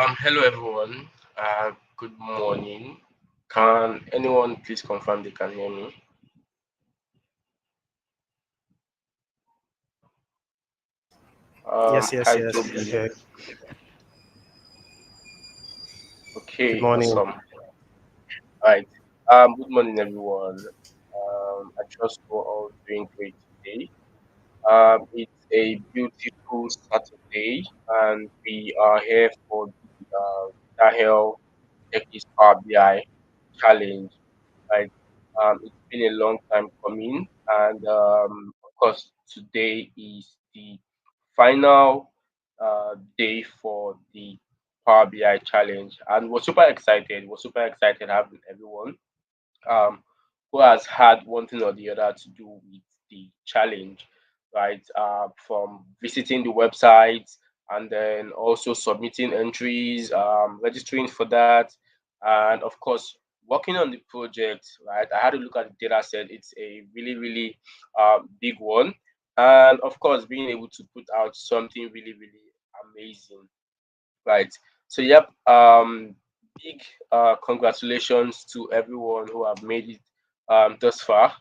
Hello everyone. Good morning. Can anyone please confirm they can hear me? Yes, yes, Hi yes. We can Toby. hear. Good Okay, morning. awesome. Right. Good morning everyone. I trust we're all doing great today. It's a beautiful Saturday, and we are here for the Dahel Techies Power BI challenge. Right. It's been a long time coming, and of course, today is the final day for the Power BI challenge, and we're super excited. We're super excited having everyone um, who has had one thing or the other to do with the challenge, right? From visiting the website and then also submitting entries, registering for that, and of course, working on the project, right? I had to look at the data set. It's a really, really big one. And of course, being able to put out something really, really amazing. Right. So yep. Big congratulations to everyone who have made it thus far.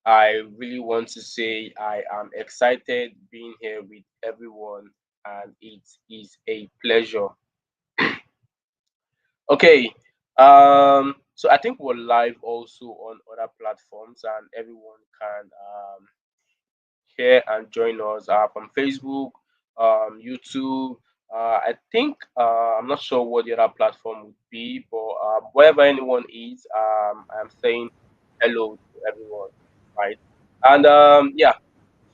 I really want to say I am excited being here with everyone, and it is a pleasure. Okay. So I think we're live also on other platforms, and everyone can share and join us from Facebook, YouTube. I think I'm not sure what the other platform would be, but wherever anyone is, I'm saying hello to everyone, right? And yeah,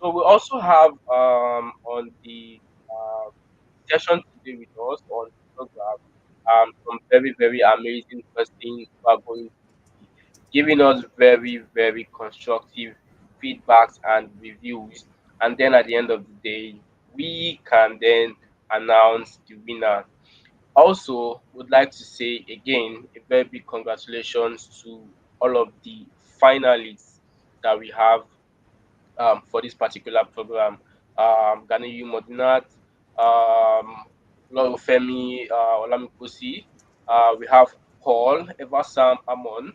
so we also have on the session today with us on the program some very very amazing persons who are going to be giving us very very constructive feedbacks and reviews, and then at the end of the day we can then announce the winner. Also would like to say again a very big congratulations to all of the finalists that we have for this particular program. Ganiyu Modinat, Olorufemi Olamikosi. We have Paul Eversam Amon.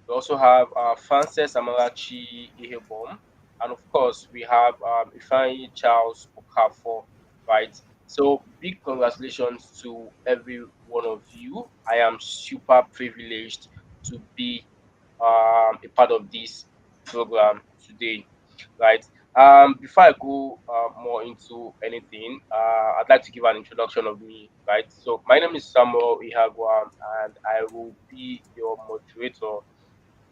We also have Frances Amarachi Ihebom. And of course, we have Ifeanyi Charles Okafor, right? So, big congratulations to every one of you. I am super privileged to be a part of this program today, right? Before I go more into anything, I'd like to give an introduction of me, right? So my name is Samuel Ihagwa, and I will be your moderator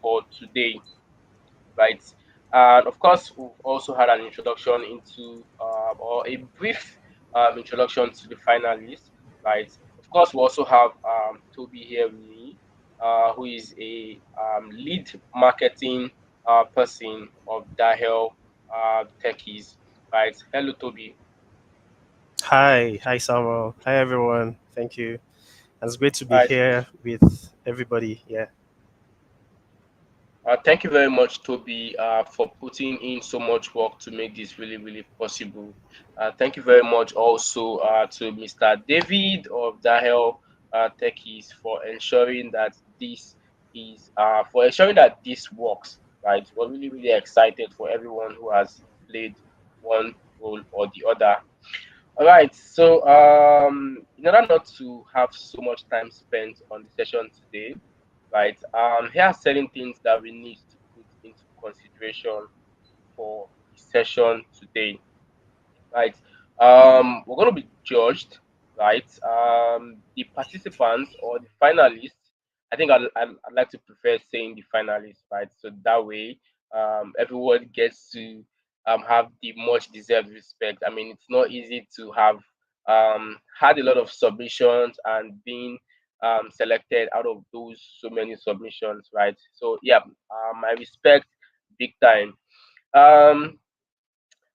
for today, right? And of course, we've also had an introduction into or a brief introduction to the finalists, right? Of course, we also have Toby here with me, who is a lead marketing person of Dahel Techies, right? Hello, Toby. Hi, Samuel. Hi, everyone. Thank you. It's great to be Right. here with everybody. Yeah. Thank you very much, Toby, for putting in so much work to make this really, really possible. Thank you very much also to Mr. David of Dahel Techies for ensuring that this works. Right, we're really, really excited for everyone who has played one role or the other. All right, so in order not to have so much time spent on the session today, right? Here are certain things that we need to put into consideration for the session today, right? We're going to be judged, right? The participants or the finalists. I think I'd like to prefer saying the finalists, right? So that way, everyone gets to have the much deserved respect. I mean, it's not easy to have had a lot of submissions and being selected out of those so many submissions, right? So yeah, my respect, big time. Um,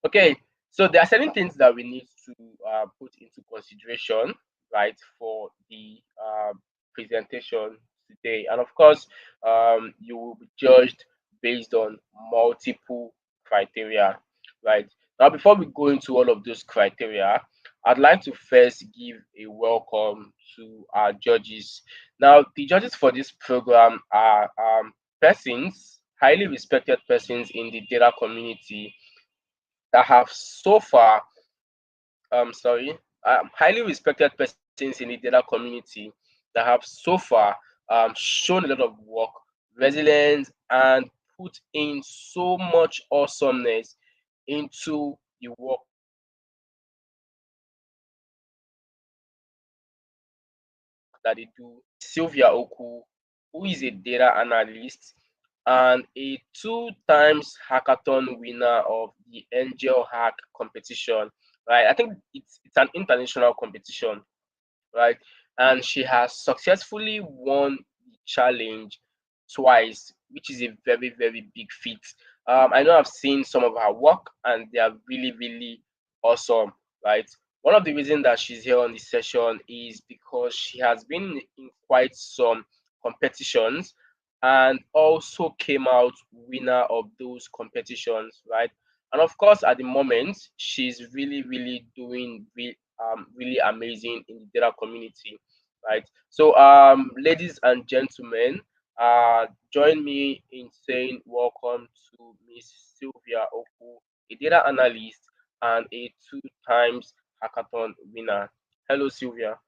Okay, so there are certain things that we need to put into consideration, right, for the presentation today. And of course, you will be judged based on multiple criteria, right? Now, before we go into all of those criteria, I'd like to first give a welcome to our judges. Now, the judges for this program are persons, highly respected persons in the data community that have so far, sorry, highly respected persons in the data community that have so far shown a lot of work, resilience, and put in so much awesomeness into the work that they do. Now, the first person is Sylvia Oku, who is a data analyst and a two times hackathon winner of the Angel Hack competition. Right, I think it's an international competition, right? And she has successfully won the challenge twice, which is a very, very big feat. I know I've seen some of her work and they are really, really awesome, right? One of the reasons that she's here on this session is because she has been in quite some competitions and also came out winner of those competitions, right? And of course, at the moment, she's really, really doing really amazing in the data community, right? So, ladies and gentlemen, join me in saying welcome to Miss Sylvia Oku, a data analyst and a two times hackathon winner. Hello, Sylvia.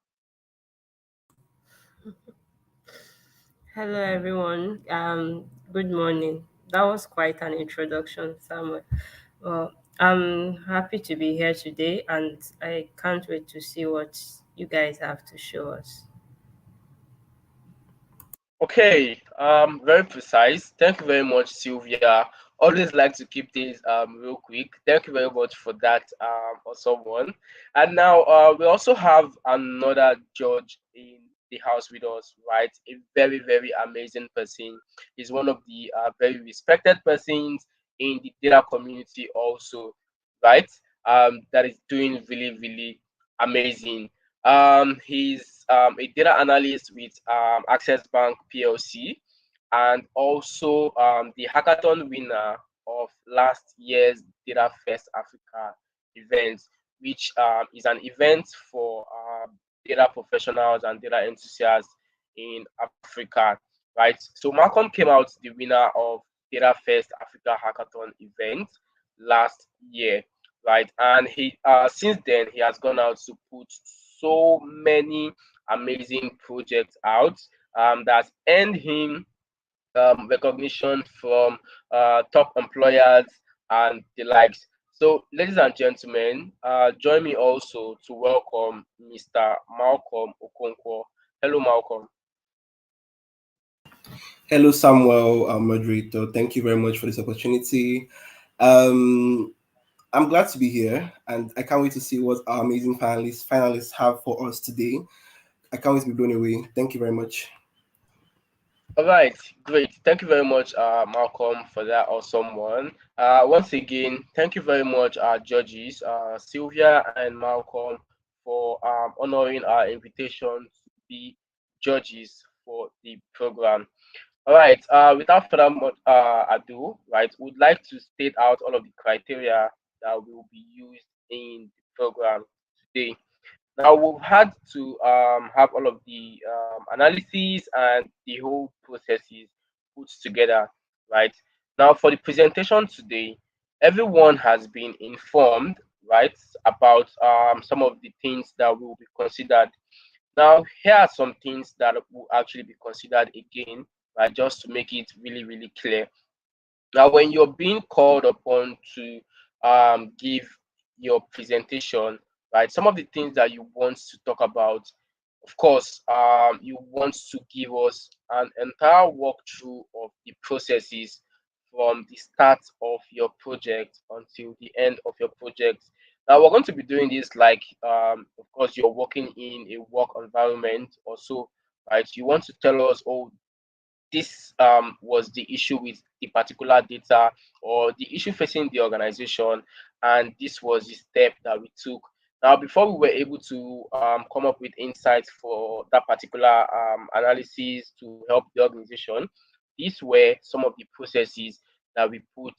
Hello, everyone. Good morning. That was quite an introduction, Samuel. Well, I'm happy to be here today, and I can't wait to see what you guys have to show us. Okay, very precise. Thank you very much, Sylvia. Always like to keep things real quick. Thank you very much for that awesome one. And now we also have another judge in the house with us, right? A very, very amazing person. He's one of the very respected persons in the data community also, right? That is doing really, really amazing. He's a data analyst with Access Bank PLC and also the hackathon winner of last year's Data Fest Africa event, which is an event for data professionals and data enthusiasts in Africa, right? So Malcolm came out the winner of Data Fest Africa Hackathon event last year, right? And he since then he has gone out to put so many amazing projects out that earned him recognition from top employers and the likes. So, ladies and gentlemen, join me also to welcome Mr. Malcolm Okonkwo. Hello, Malcolm. Hello, Samuel, moderator. Thank you very much for this opportunity. Um, I'm glad to be here, and I can't wait to see what our amazing finalists have for us today. I can't wait to be blown away. Thank you very much. All right, great. Thank you very much, Malcolm, for that awesome one. Once again, thank you very much, judges, Sylvia and Malcolm, for honoring our invitation to be judges for the program. All right. Without further ado, right, would like to state out all of the criteria that will be used in the program today. Now we've had to have all of the analysis and the whole processes put together, right? Now for the presentation today, everyone has been informed, right, about some of the things that will be considered. Now here are some things that will actually be considered again, right, just to make it really, really clear. Now, when you're being called upon to give your presentation, right, some of the things that you want to talk about, of course, you want to give us an entire walkthrough of the processes from the start of your project until the end of your project. Now, we're going to be doing this like, of course, you're working in a work environment or so, right? You want to tell us, oh, this was the issue with the particular data or the issue facing the organization, and this was the step that we took. Now, before we were able to come up with insights for that particular analysis to help the organization, these were some of the processes that we put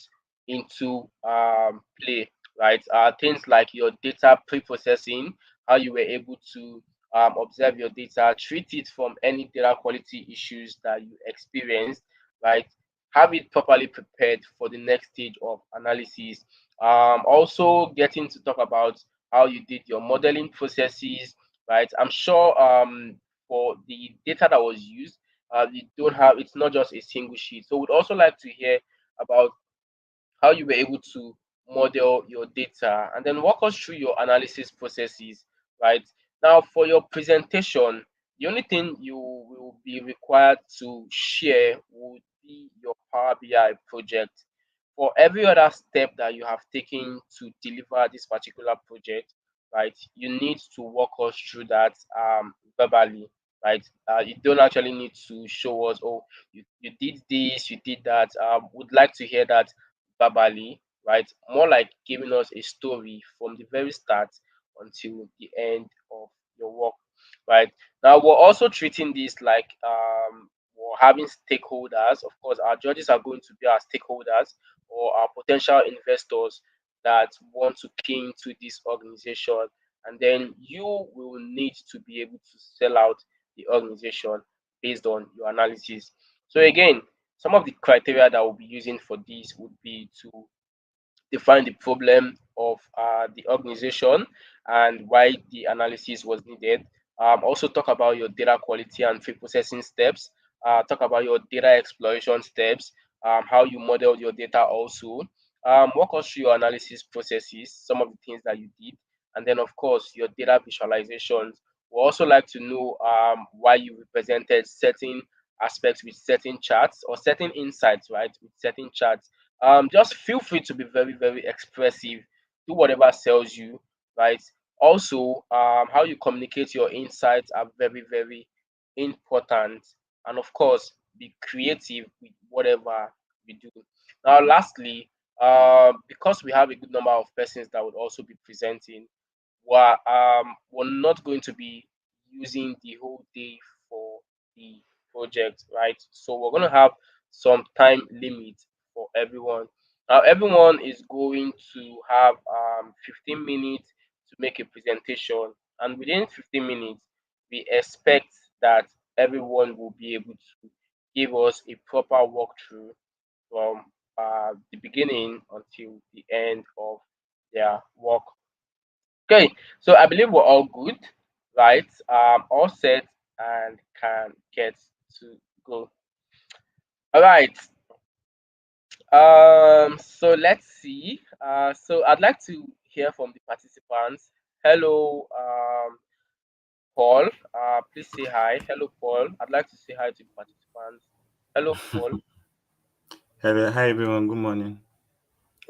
into play. right? Things like your data pre-processing, how you were able to observe your data, treat it from any data quality issues that you experienced, right? Have it properly prepared for the next stage of analysis. Also, getting to talk about how you did your modeling processes, right? I'm sure for the data that was used, you don't have it's not just a single sheet. So, we'd also like to hear about how you were able to model your data, and then walk us through your analysis processes, right? Now, for your presentation, the only thing you will be required to share would be your Power BI project. For every other step that you have taken to deliver this particular project, right, you need to walk us through that verbally, right? You don't actually need to show us, oh, you did this, you did that. Would like to hear that verbally, right? More like giving us a story from the very start until the end of your work, right? Now, we're also treating this like we're having stakeholders. Of course, our judges are going to be our stakeholders or our potential investors that want to key into this organization, and then you will need to be able to sell out the organization based on your analysis. So again, some of the criteria that we'll be using for this would be to define the problem of the organization and why the analysis was needed. Also, talk about your data quality and pre-processing steps. Talk about your data exploration steps, how you modeled your data also. Walk us through your analysis processes, some of the things that you did, and then, of course, your data visualizations. We also like to know why you represented certain aspects with certain charts or certain insights, right, with certain charts. Just feel free to be very, very expressive. Do whatever sells you, right? Also, how you communicate your insights are very, very important. And of course, be creative with whatever we do. Now, lastly, because we have a good number of persons that would also be presenting, we're not going to be using the whole day for the project, right? So we're going to have some time limit for everyone. Now, everyone is going to have 15 minutes to make a presentation, and within 15 minutes, we expect that everyone will be able to give us a proper walkthrough from the beginning until the end of their work. Okay, so I believe we're all good, right? All set and can get to go. All right. So let's see. So I'd like to hear from the participants. Hello, Paul. Please say hi. Hello, Paul. I'd like to say hi to the participants. Hello, Paul. Hello, hi everyone. Good morning.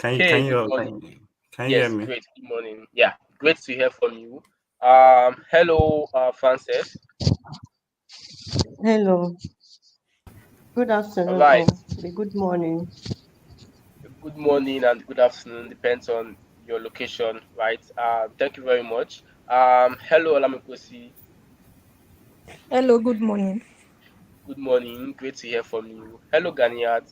Okay, good morning. Can you hear Yes, me? great. Good morning. Yeah, great to hear from you. Hello, Frances. Hello, good All afternoon right. or the good morning. Good morning and good afternoon, depends on your location, right? Thank you very much. Hello, Olamikosi. Hello, good morning. Good morning. Great to hear from you. Hello, Ganiat.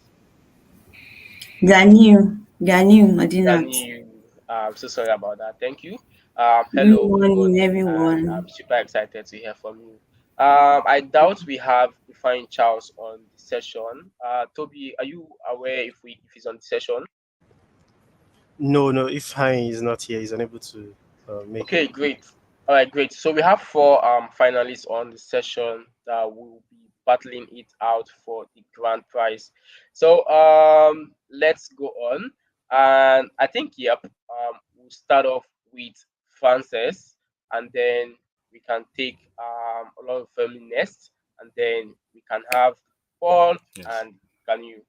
Ganiu Madinat. Gani, I'm so sorry about that. Thank you. Good Hello, good morning, morning, and I'm everyone. super excited to hear from you. I doubt we have Define Charles on the session. Toby, are you aware if he's on the session? No, no. If Hein is not here, he's unable to make it. Okay, great. All right, great. So we have four finalists on the session that will be battling it out for the grand prize. So let's go on. And I think we'll start off with Frances, and then we can take a lot of family next, and then we can have Paul Yes. and Ganu.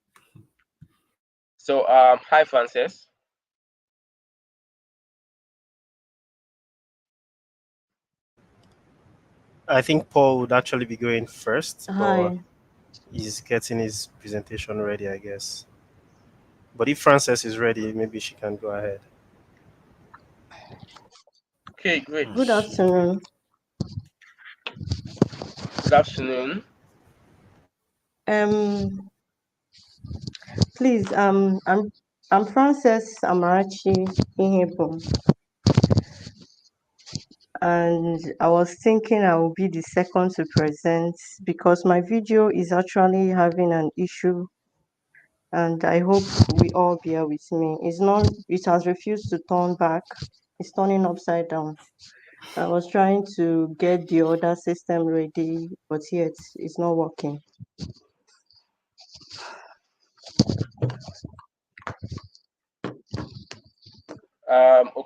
So hi Frances. I think Paul would actually be going first, but Hi. he's getting his presentation ready, I guess. But if Frances is ready, maybe she can go ahead. Okay, great. Good afternoon. Good afternoon. Um, please, I'm Frances Amarachi Ihebom, and I was thinking I will be the second to present because my video is actually having an issue, and I hope we all bear with me. It has refused to turn back. It's turning upside down. I was trying to get the other system ready, but yet it's not working.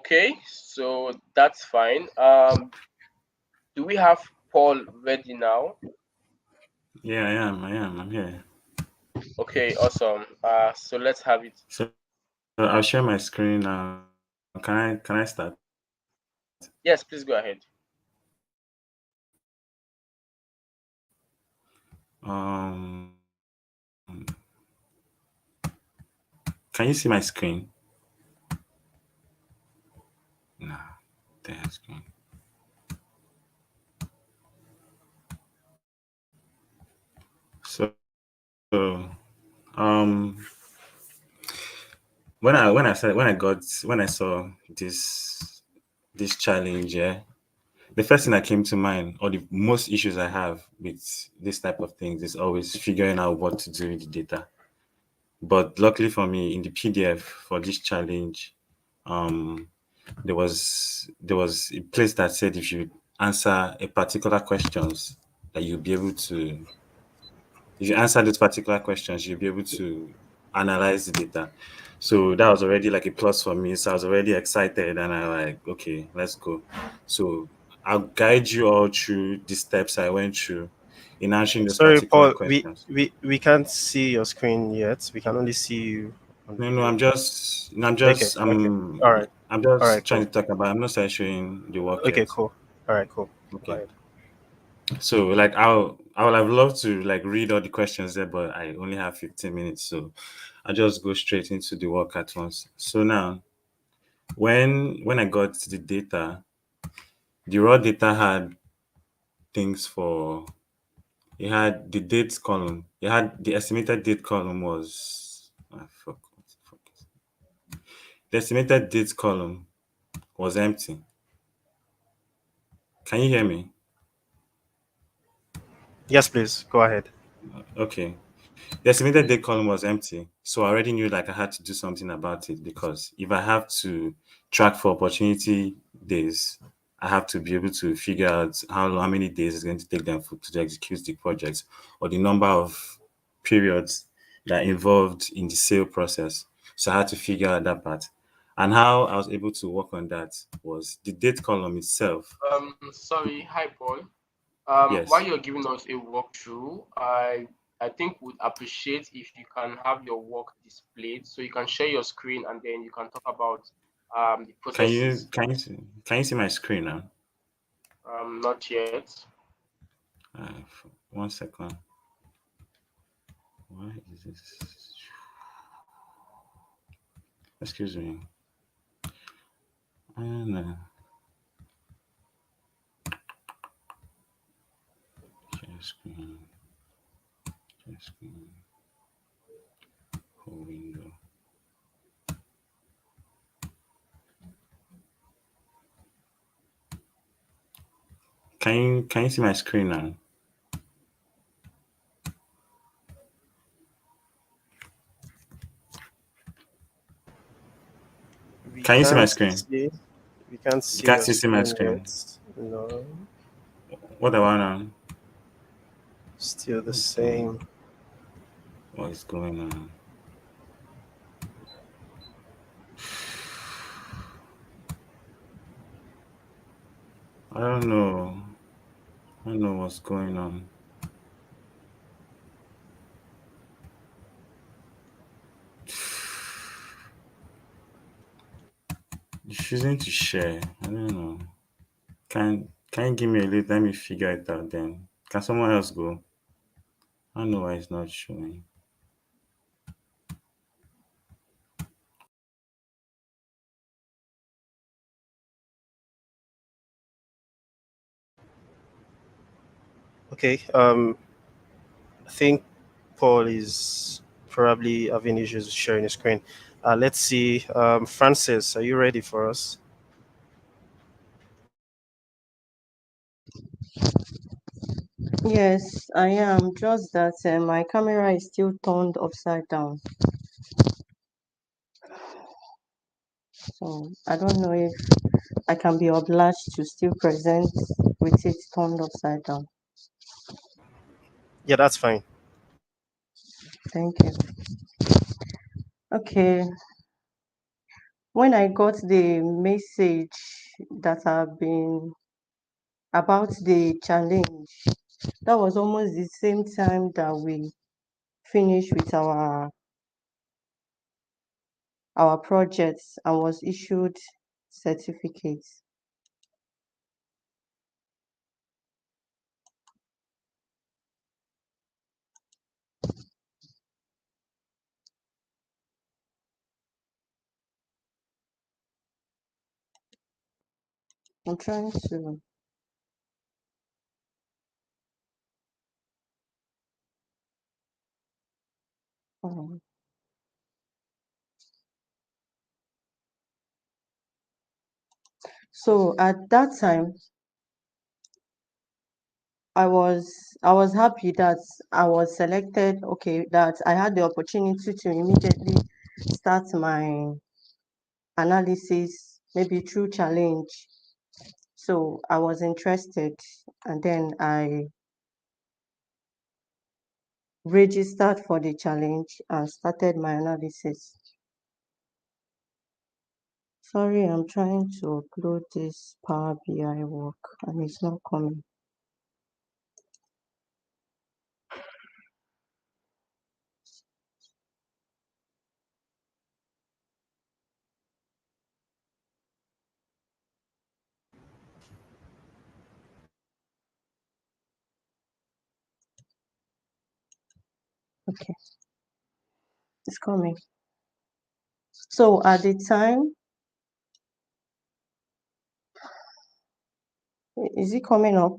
Okay, so that's fine. Do we have Paul ready now? Yeah, I am. I'm here. Okay, awesome. So let's have it. So I'll share my screen now. Can I start? Yes, please go ahead. Um, can you see my screen? Nah, there's screen. So, um, when I saw this challenge, yeah, the first thing that came to mind, or the most issues I have with this type of things, is always figuring out what to do with the data. But luckily for me, in the PDF for this challenge, um, there was a place that said if you answer a particular questions, that you'll be able to if you answer those particular questions, you'll be able to analyze the data. So that was already like a plus for me. So I was already excited, and I like, okay, let's go. So I'll guide you all through the steps I went through in answering those Sorry, particular Paul. questions. We can't see your screen yet. We can only see you on No, no, video. Okay. Okay. All right. I'm All right. just trying Cool. to talk about. I'm not saying showing the work Okay. yet. Cool. All right. Cool. Go Okay. ahead. So like I would have loved to like read all the questions there, but I only have 15 minutes, so I just go straight into the work at once. So now when I got the data, the raw data had things for it had the dates column. It had the estimated date column was fuck. The estimated date column was empty. Can you hear me? Yes, please. Go ahead. Okay. The estimated date column was empty, so I already knew like I had to do something about it because if I have to track for opportunity days, I have to be able to figure out how many days it's going to take them to execute the project or the number of periods that are involved in the sale process. So I had to figure out that part. And how I was able to work on that was the date column itself. Sorry, hi Paul. While Yes. you're giving us a walkthrough, I think would appreciate if you can have your work displayed so you can share your screen and then you can talk about the Can you processes. can you see, can you see my screen now? Not yet. Uh, 1 second. Why is this? Excuse me. I don't know. Share screen. Share screen. Whole window. Can you see my screen now? We Can you see my can't screen? see. We can't You see can't your see my screen screen. yet. No. What about now? Still the What's going? same. What is going on? I don't know. I don't know what's going on. Refusing to share. I don't know. Can you give me a list? Let me figure it out then. Can someone else go? I don't know why it's not showing. Okay. I think Paul is probably having issues sharing his screen. Let's see. Francis, are you ready for us? Yes, I am. Just that my camera is still turned upside down. So I don't know if I can be obliged to still present with it turned upside down. Yeah, that's fine. Thank you. Okay. When I got the message that I've been about the challenge, that was almost the same time that we finished with our projects and was issued certificates. I'm trying to um, so at that time I was happy that I was selected, okay, that I had the opportunity to immediately start my analysis, maybe through challenge. So I was interested, and then I registered for the challenge and started my analysis. Sorry, I'm trying to upload this Power BI work and it's not coming. Okay, it's coming. So at the time, is it coming up?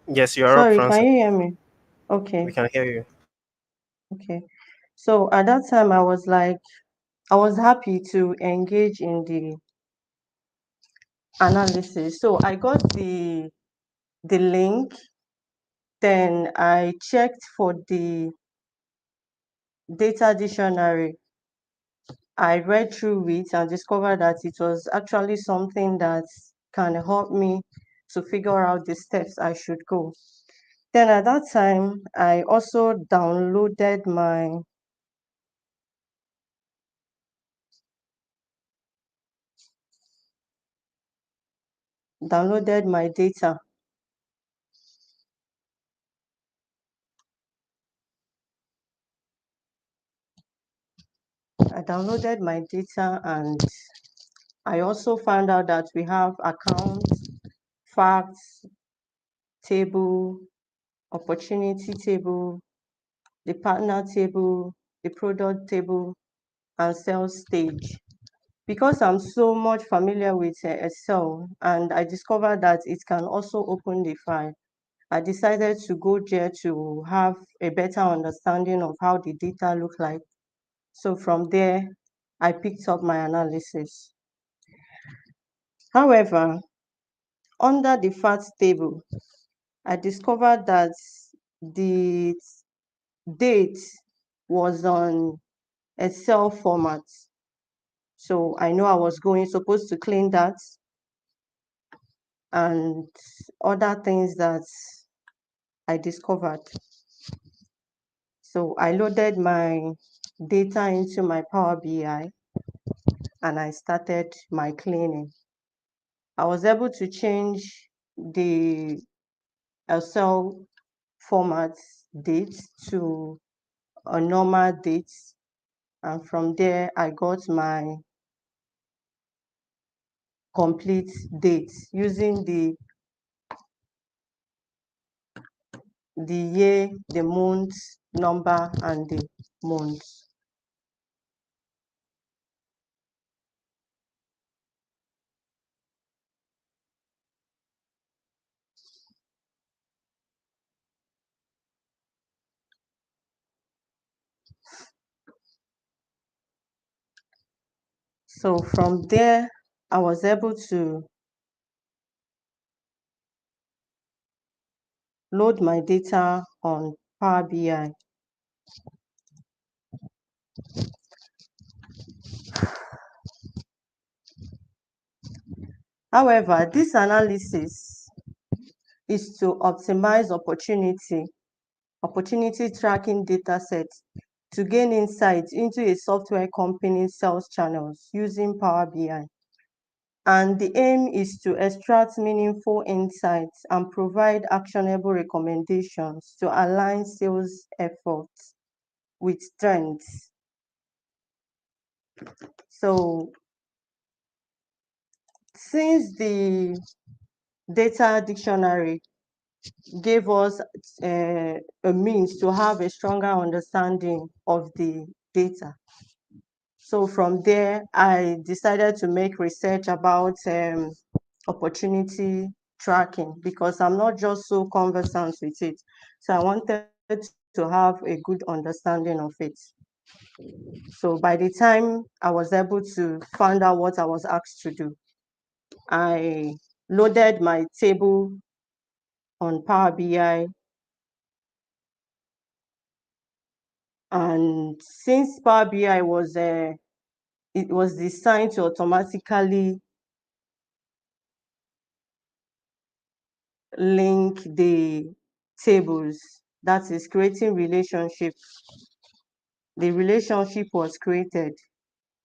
Yes, you are up, Sorry, can Francis. you hear me? Okay, We can hear you. okay. So at that time, I was happy to engage in the analysis. So I got the link, then I checked for the data dictionary. I read through it and discovered that it was actually something that can help me to figure out the steps I should go. Then at that time, I also downloaded my data. I downloaded my data and I also found out that we have accounts, facts, table, opportunity table, the partner table, the product table, and sales stage. Because I'm so much familiar with Excel and I discovered that it can also open the file, I decided to go there to have a better understanding of how the data look like. So from there, I picked up my analysis. However, under the facts table, I discovered that the date was on Excel format. So I know I was supposed to clean that and other things that I discovered. So I loaded my data into my Power BI and I started my cleaning. I was able to change the Excel format date to a normal date, and from there I got my complete date using the year, the month number, and the month. So from there, I was able to load my data on Power BI. However, this analysis is to optimize opportunity tracking data sets to gain insights into a software company's sales channels using Power BI. And the aim is to extract meaningful insights and provide actionable recommendations to align sales efforts with trends. So since the data dictionary gave us a means to have a stronger understanding of the data. So from there, I decided to make research about opportunity tracking because I'm not just so conversant with it. So I wanted to have a good understanding of it. So by the time I was able to find out what I was asked to do, I loaded my table on Power BI. And since Power BI it was designed to automatically link the tables, that is creating relationship. The relationship was created.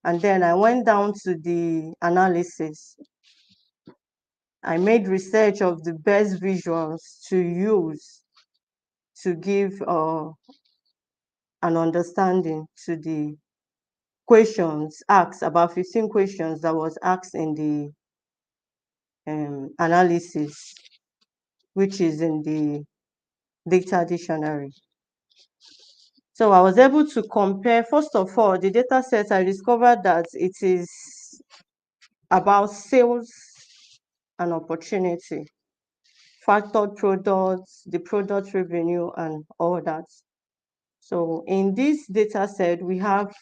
And then I went down to the analysis. I made research of the best visuals to use to give an understanding to the questions asked, about 15 questions that was asked in the analysis, which is in the data dictionary. So I was able to compare, first of all, the data set. I discovered that it is about sales and opportunity, factored products, the product revenue, and all that. So in this data set, we have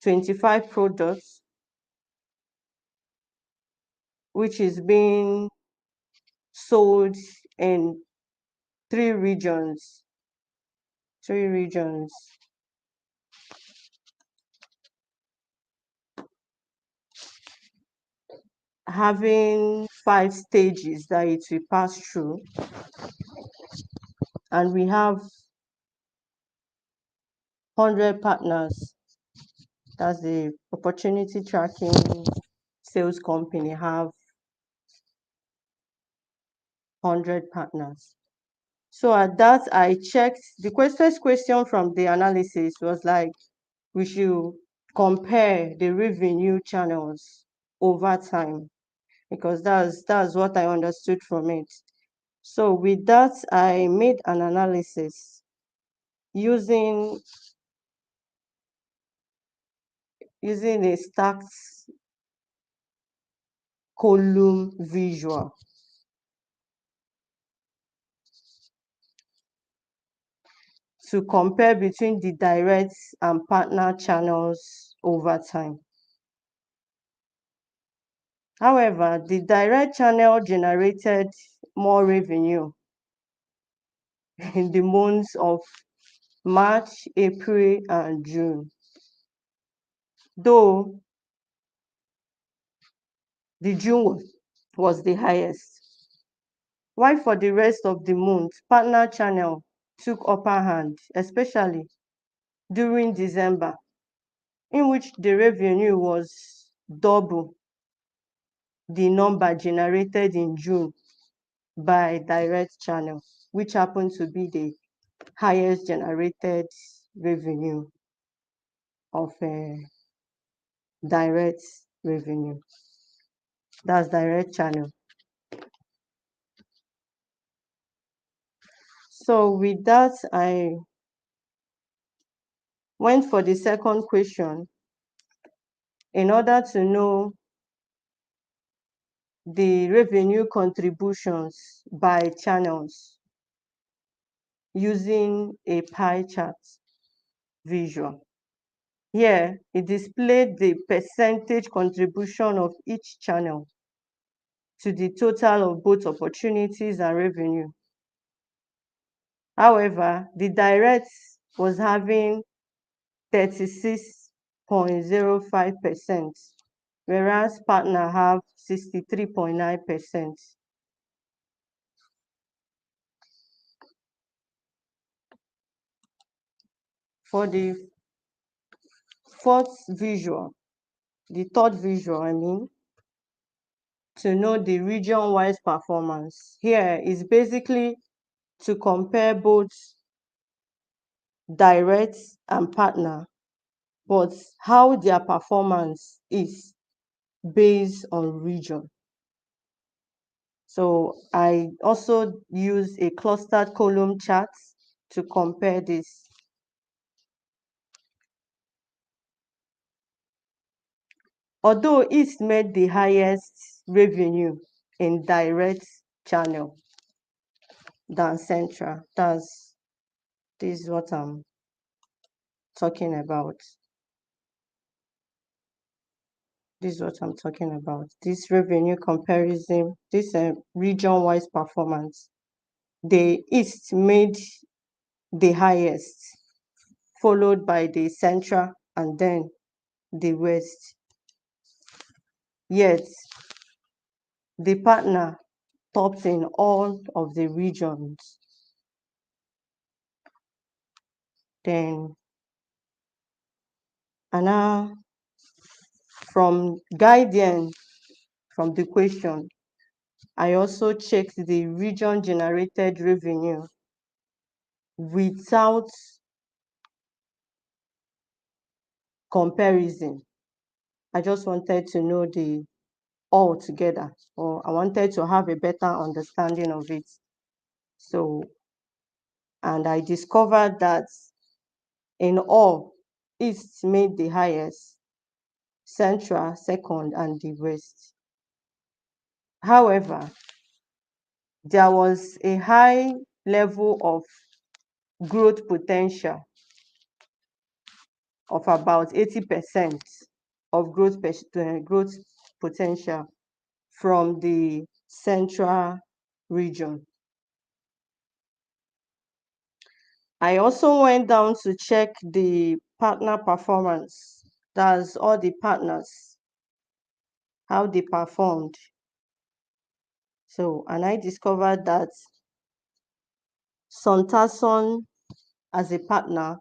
25 products, which is being sold in three regions. Having 5 stages that it will pass through. And we have 100 partners. That's the opportunity tracking sales company have 100 partners. So at that, I checked the first question from the analysis was like, we should compare the revenue channels over time, because that's what I understood from it. So with that, I made an analysis using a stacked column visual. To compare between the direct and partner channels over time. However, the direct channel generated more revenue in the months of March, April, and June, though the June was the highest. While for the rest of the month, partner channel took upper hand, especially during December, in which the revenue was double the number generated in June by direct channel, which happened to be the highest generated revenue of direct revenue. That's direct channel. So with that, I went for the second question in order to know the revenue contributions by channels using a pie chart visual. Here, it displayed the percentage contribution of each channel to the total of both opportunities and revenue. However, the direct was having 36.05%, whereas partner have 63.9%. For the third visual, to know the region-wise performance. Here is basically to compare both direct and partner, but how their performance is based on region. So I also use a clustered column chart to compare this. Although East made the highest revenue in direct channel than Central, this is what I'm talking about. This revenue comparison, this region-wise performance. The East made the highest, followed by the Central and then the West. Yet, the partner topped in all of the regions. Then, and now from guidance from the question, I also checked the region generated revenue without comparison. I just wanted to know the all together, or I wanted to have a better understanding of it. So, and I discovered that in all, East made the highest, Central second, and the West. However, there was a high level of growth potential of about 80% of growth potential from the Central region. I also went down to check the partner performance. That's all the partners, how they performed. So, and I discovered that Sontason as a partner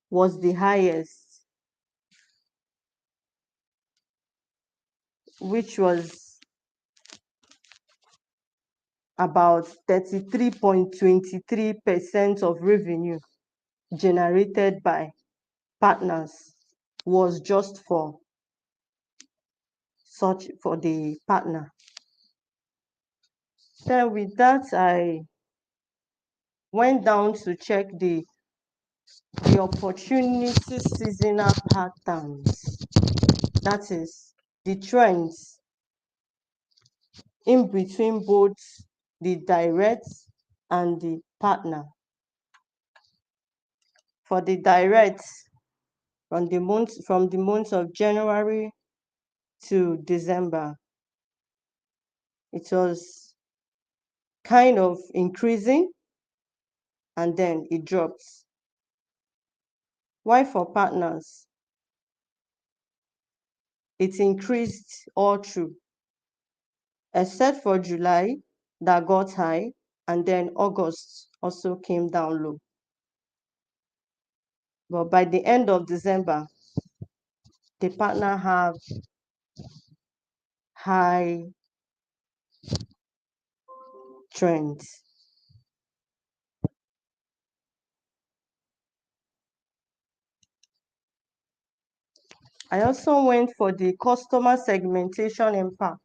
was the highest, which was about 33.23% of revenue generated by partners was just for the partner. Then with that, I went down to check the opportunity seasonal patterns. That is the trends in between both the direct and the partner. For the direct, from the month of January to December, it was kind of increasing and then it drops. While for partners, it increased all through, except for July that got high, and then August also came down low. But by the end of December, the partner have high trends. I also went for the customer segmentation impact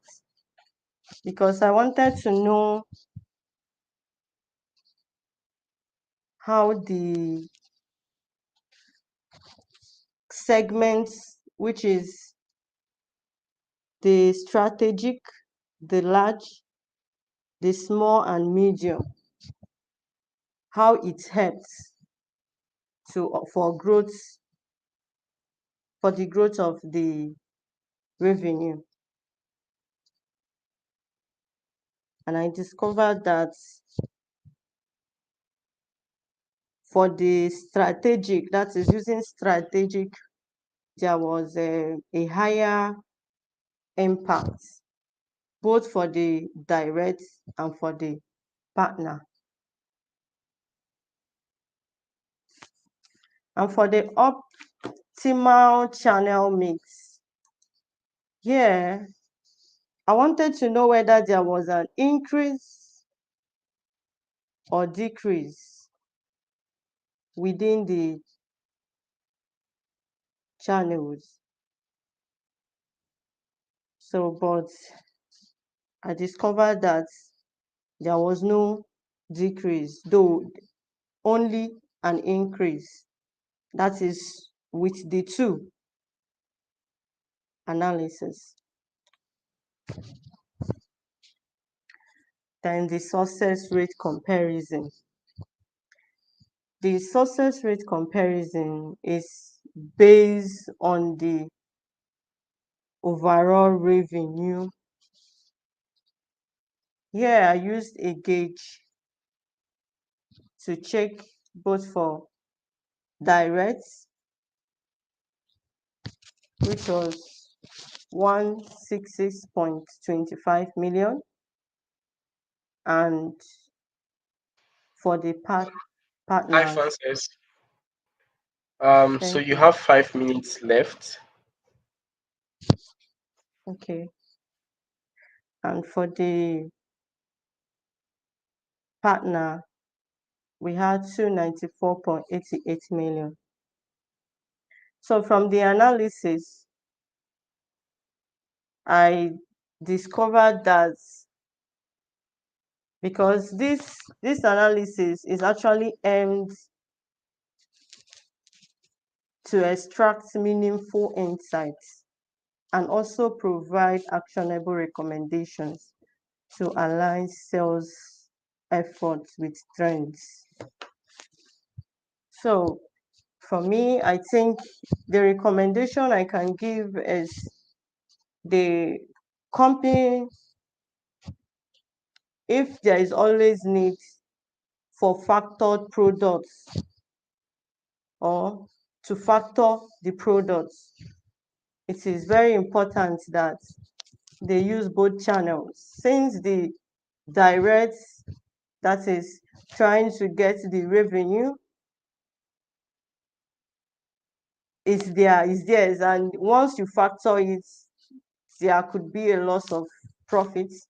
because I wanted to know how the segments, which is the strategic, the large, the small and medium, how it helps for growth, for the growth of the revenue. And I discovered that for the strategic, that is using strategic, there was a higher impact, both for the direct and for the partner. And for the optimal channel mix, yeah, I wanted to know whether there was an increase or decrease within the channels. So, but I discovered that there was no decrease, though only an increase. That is with the two analysis. Then the success rate comparison. The success rate comparison is based on the overall revenue. Here I used a gauge to check both for direct, which was 166.25 million, and for the Hi, partners. Francis. So Thank you you. have 5 minutes left. Okay. And for the partner, we had 294.88 million. So from the analysis, I discovered that because this analysis is actually aimed to extract meaningful insights and also provide actionable recommendations to align sales efforts with trends. So for me, I think the recommendation I can give is the company, if there is always need for factored products or to factor the products, it is very important that they use both channels. Since the direct, that is trying to get the revenue, is theirs, and once you factor it, there could be a loss of profits.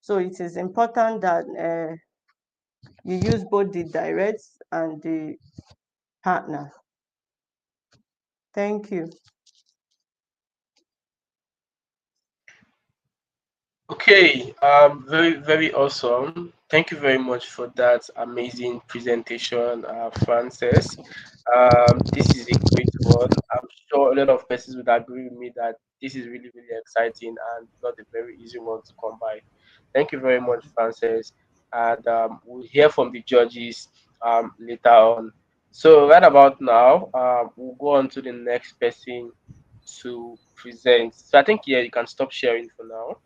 So it is important that you use both the direct and the partner. Thank you. Okay, very, very awesome. Thank you very much for that amazing presentation, Frances. This is a great one. I'm sure a lot of persons would agree with me that this is really, really exciting and not a very easy one to come by. Thank you very much, Frances. And we'll hear from the judges later on. So, right about now, we'll go on to the next person to present. So, I think, yeah, you can stop sharing for now.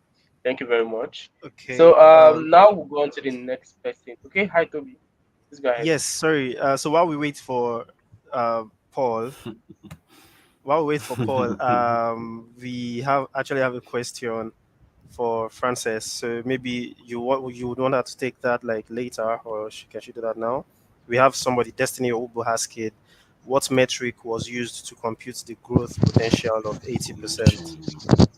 Thank you very much. Okay. So now we'll go on to the next person. Okay, hi Toby. Please go ahead. Yes, sorry. So while we wait for Paul, we have actually have a question for Frances. So maybe you would want her to take that like later, or can she do that now? We have somebody, Destiny Obu Haskid. What metric was used to compute the growth potential of 80%?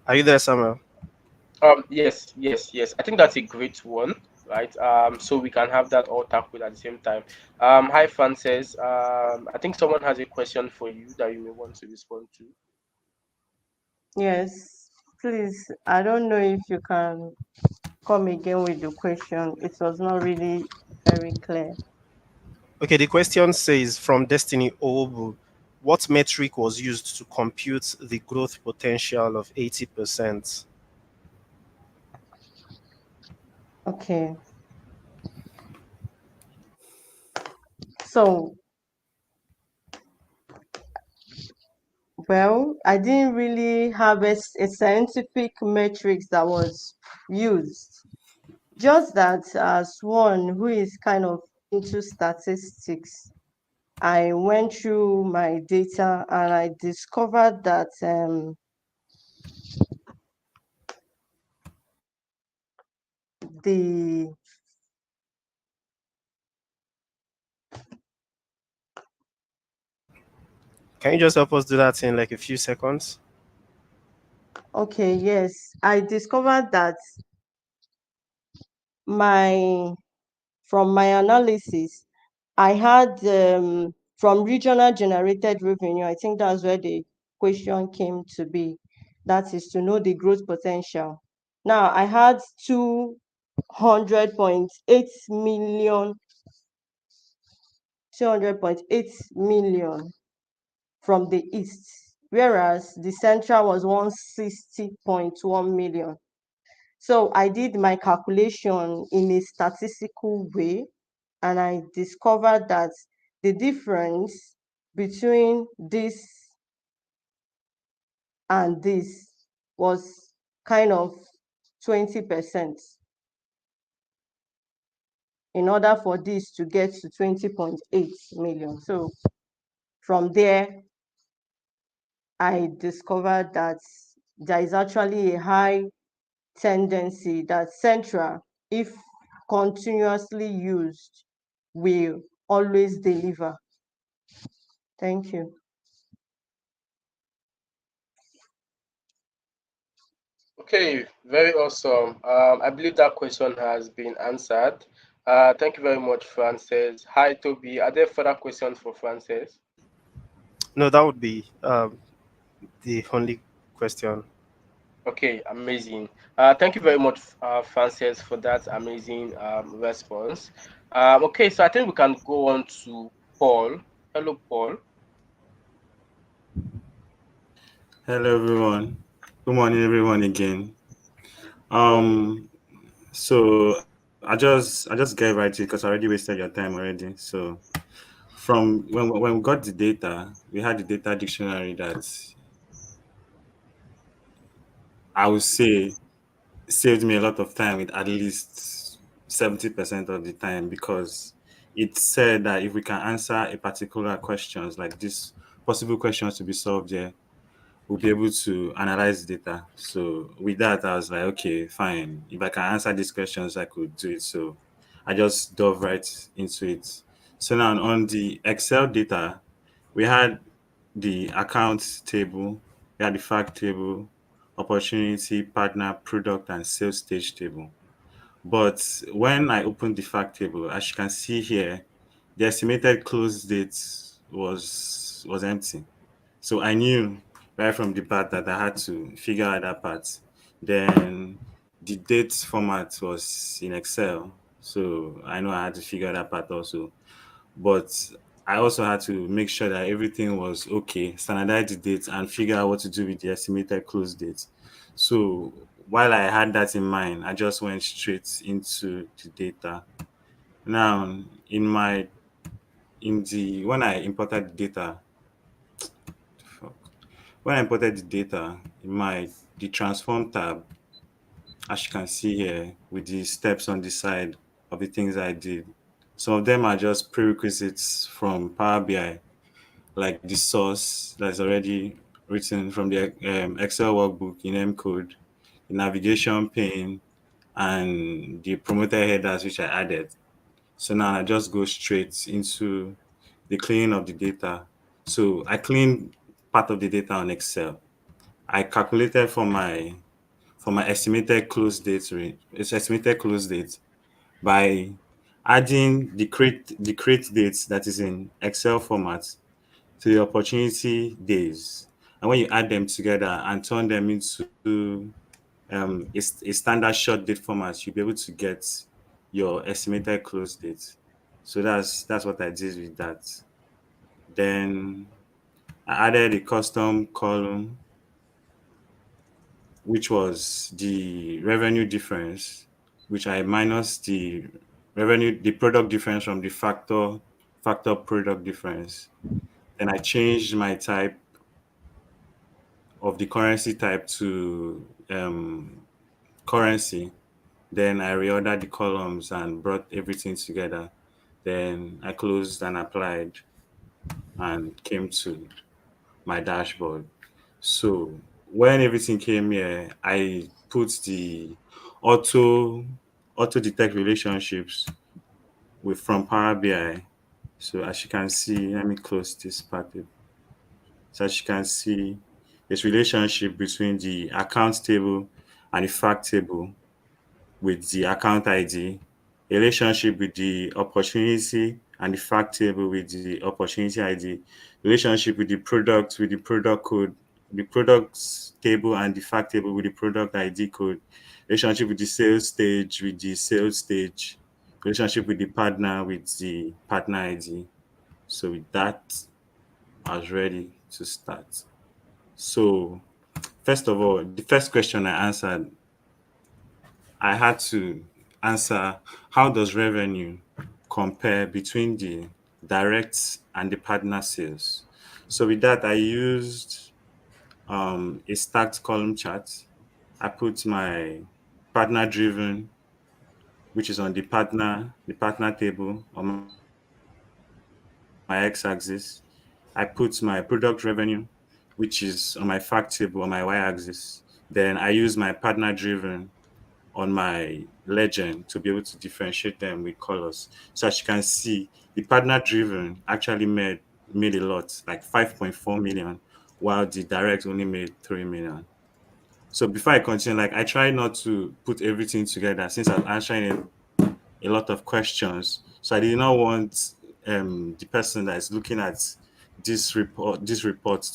Are you there, Samuel? Yes, yes, yes. I think that's a great one, right? So we can have that all tackled at the same time. Hi Frances. I think someone has a question for you that you may want to respond to. Yes, please. I don't know if you can come again with the question. It was not really very clear. Okay, the question says from Destiny Obu, what metric was used to compute the growth potential of 80%? Okay. So, well, I didn't really have a scientific metrics that was used. Just that as one who is kind of into statistics, I went through my data and I discovered that the Can you just help us do that in like a few seconds? okay, yes, I discovered that my from my analysis, I had from regional generated revenue, I think that's where the question came to be. That is to know the growth potential. Now I had 200.8 million, 200.8 million from the east, whereas the central was 160.1 million. So I did my calculation in a statistical way and I discovered that the difference between this and this was kind of 20% in order for this to get to 20.8 million. So from there, I discovered that there is actually a high tendency that central, if continuously used, will always deliver. Thank you. Okay, very awesome. I believe that question has been answered. Thank you very much, Frances. Hi, Toby. Are there further questions for Frances? No, that would be the only question. Okay, amazing. Thank you very much, Frances, for that amazing response. Okay, so I think we can go on to Paul. Hello, Paul. Hello everyone. Good morning everyone again. Good morning. So I just get right to it because I already wasted your time already. So from when we got the data, we had the data dictionary that I would say saved me a lot of time with at least 70% of the time because it said that if we can answer a particular questions like this possible questions to be solved here, we'll be able to analyze the data. So with that, I was like, okay, fine. If I can answer these questions, I could do it. So I just dove right into it. So now on the Excel data, we had the account table, we had the fact table, opportunity, partner, product, and sales stage table. But when I opened the fact table, as you can see here, the estimated close date was empty. So I knew right from the bat that I had to figure out that part. Then the date format was in Excel. So I know I had to figure that part also. But I also had to make sure that everything was okay, standardize the dates and figure out what to do with the estimated close date. So while I had that in mind, I just went straight into the data. Now in my in the when I imported the data, when I imported the data in my the transform tab, as you can see here with the steps on the side of the things I did, some of them are just prerequisites from Power BI, like the source that's already written from the Excel workbook in M code, the navigation pane, and the promoted headers which I added. So now I just go straight into the cleaning of the data. So I cleaned part of the data on Excel. I calculated for my estimated close date rate. It's estimated close date by adding the create dates that is in Excel format to the opportunity days. And when you add them together and turn them into a standard short date format, you'll be able to get your estimated close date. So that's what I did with that. Then I added a custom column which was the revenue difference. which I minus the revenue, the product difference from the factor product difference. Then I changed my type of the currency type to currency. Then I reordered the columns and brought everything together. Then I closed and applied and came to my dashboard. So when everything came here, I put the auto auto detect relationships with from Power BI. So as you can see, let me close this part. So as you can see, there's relationship between the account table and the fact table with the account ID, a relationship with the opportunity and the fact table with the opportunity ID, relationship with the product code, the products table and the fact table with the product ID code, relationship with the sales stage with the sales stage, relationship with the partner with the partner ID. So with that, I was ready to start. So first of all, the first question I answered, I had to answer, how does revenue compare between the direct and the partner sales? So with that, I used a stacked column chart. I put my partner driven, which is on the partner table on my x-axis. I put my product revenue, which is on my fact table on my y-axis. Then I use my partner driven on my legend to be able to differentiate them with colors. So as you can see, the partner driven actually made a lot, like 5.4 million, while the direct only made 3 million. So before I continue, like I try not to put everything together since I'm answering a lot of questions. So I did not want the person that is looking at this report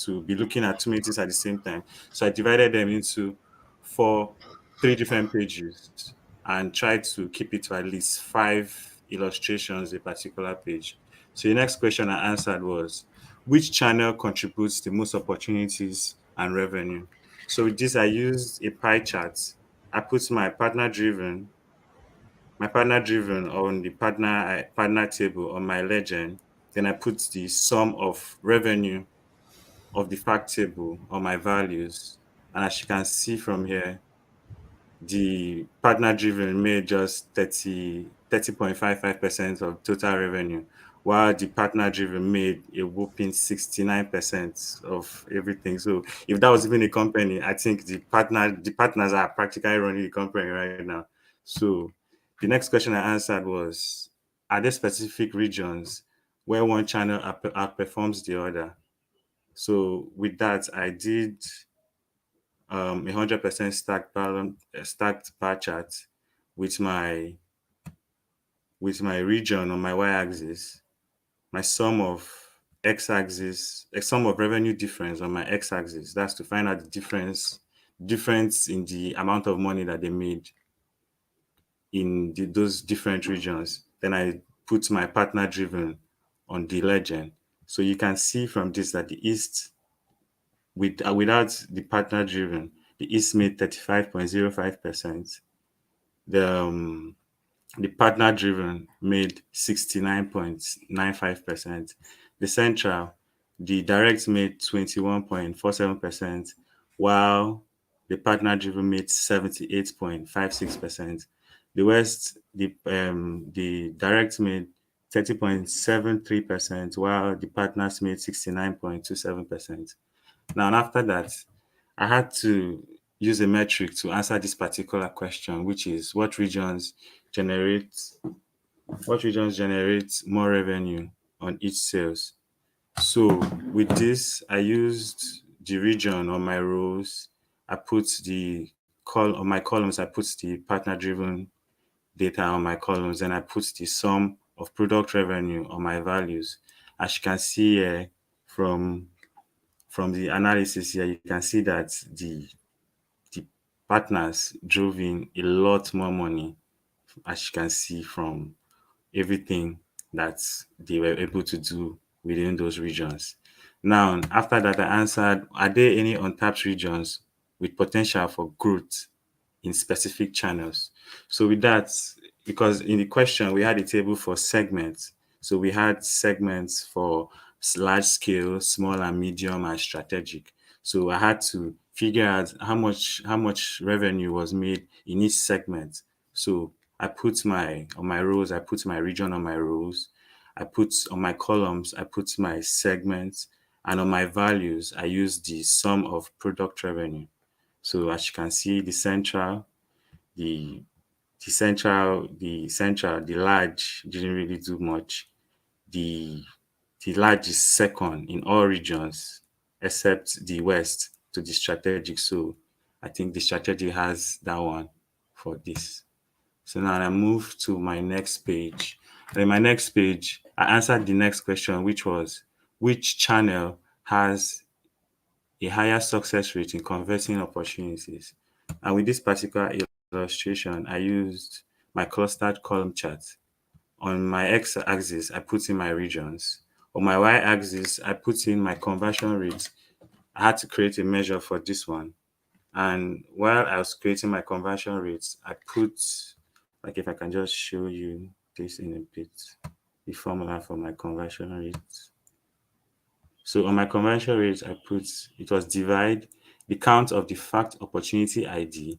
to be looking at too many things at the same time. So I divided them into four, three different pages and tried to keep it to at least five illustrations a particular page. So the next question I answered was, which channel contributes the most opportunities and revenue? So with this, I used a pie chart. I put my partner driven on the partner table on my legend. Then I put the sum of revenue of the fact table on my values. And as you can see from here, the partner driven made just 30.55% of total revenue, while the partner driven made a whopping 69% of everything. So if that was even a company, I think the partners are practically running the company right now. So the next question I answered was, are there specific regions where one channel outperforms the other? So with that, I did 100% stacked bar chart with my region on my y-axis, my sum of revenue difference on my x-axis. That's to find out the difference in the amount of money that they made in those different regions. Then I put my partner driven on the legend. So you can see from this that the East, without the partner driven, the East made 35.05%. The the partner driven made 69.95%. The central, the direct made 21.47%, while the partner driven made 78.56%. The west, the direct made 30.73%, while the partners made 69.27%. Now, and after that, I had to use a metric to answer this particular question, which is generate what regions generate more revenue on each sales. So with this, I used the region on my rows. I put on my columns, I put the partner driven data on my columns, and I put the sum of product revenue on my values. As you can see here from the analysis here, you can see that the partners drove in a lot more money, as you can see from everything that they were able to do within those regions. Now, after that, I answered, are there any untapped regions with potential for growth? in specific channels. So with that, because in the question we had a table for segments, so we had segments for large scale, small and medium, and strategic. So I had to figure out how much revenue was made in each segment. So I put my on my rows, I put my region on my rows, I put on my columns, I put my segments, and on my values, I use the sum of product revenue. So as you can see, the the large didn't really do much. The the large is second in all regions except the west to the strategic. So I think the strategy has that one for this. So now I move to my next page. And in my next page, I answered the next question, which was which channel has a higher success rate in converting opportunities. And with this particular illustration, I used my clustered column chart. On my x-axis, I put in my regions. On my y-axis, I put in my conversion rate. I had to create a measure for this one. And while I was creating my conversion rates, I put, like if I can just show you this in a bit, the formula for my conversion rate. So on my conversion rate, I put, it was divide the count of the fact opportunity ID,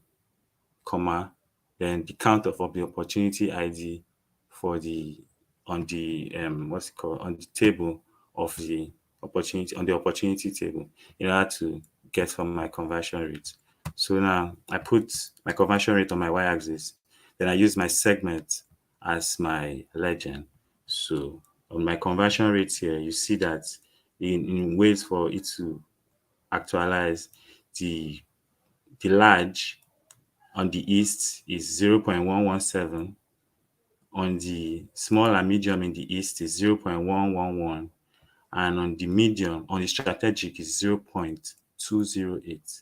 comma, then the count of the opportunity ID for the, on the, what's it called, on the table of the opportunity, on the opportunity table, in order to get from my conversion rate. So now I put my conversion rate on my y-axis, then I use my segment as my legend. So on my conversion rate here, you see that in ways for it to actualize, the large on the east is 0.117, on the small and medium in the east is 0.111, and on the medium, on the strategic is 0.208.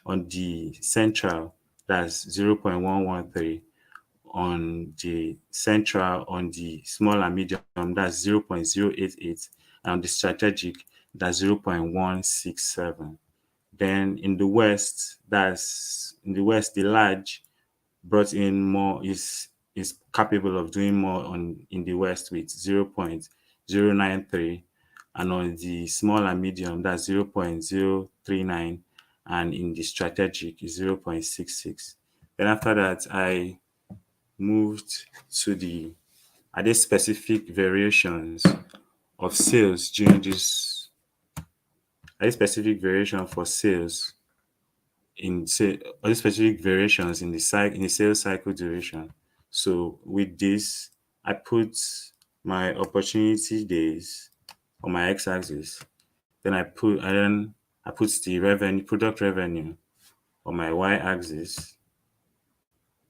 On the central, that's 0.113. On the central, on the small and medium, that's 0.088. And on the strategic, that's 0.167. Then in the west, the large brought in more, is capable of doing more on in the west with 0.093, and on the small and medium, that's 0.039, and in the strategic is 0.66. Then after that, I moved to the, are there specific variations of sales during this, are there specific variation for sales in say, are there specific variations in the in the sales cycle duration? So with this, I put my opportunity days on my x-axis. Then I put the revenue, product revenue on my y-axis.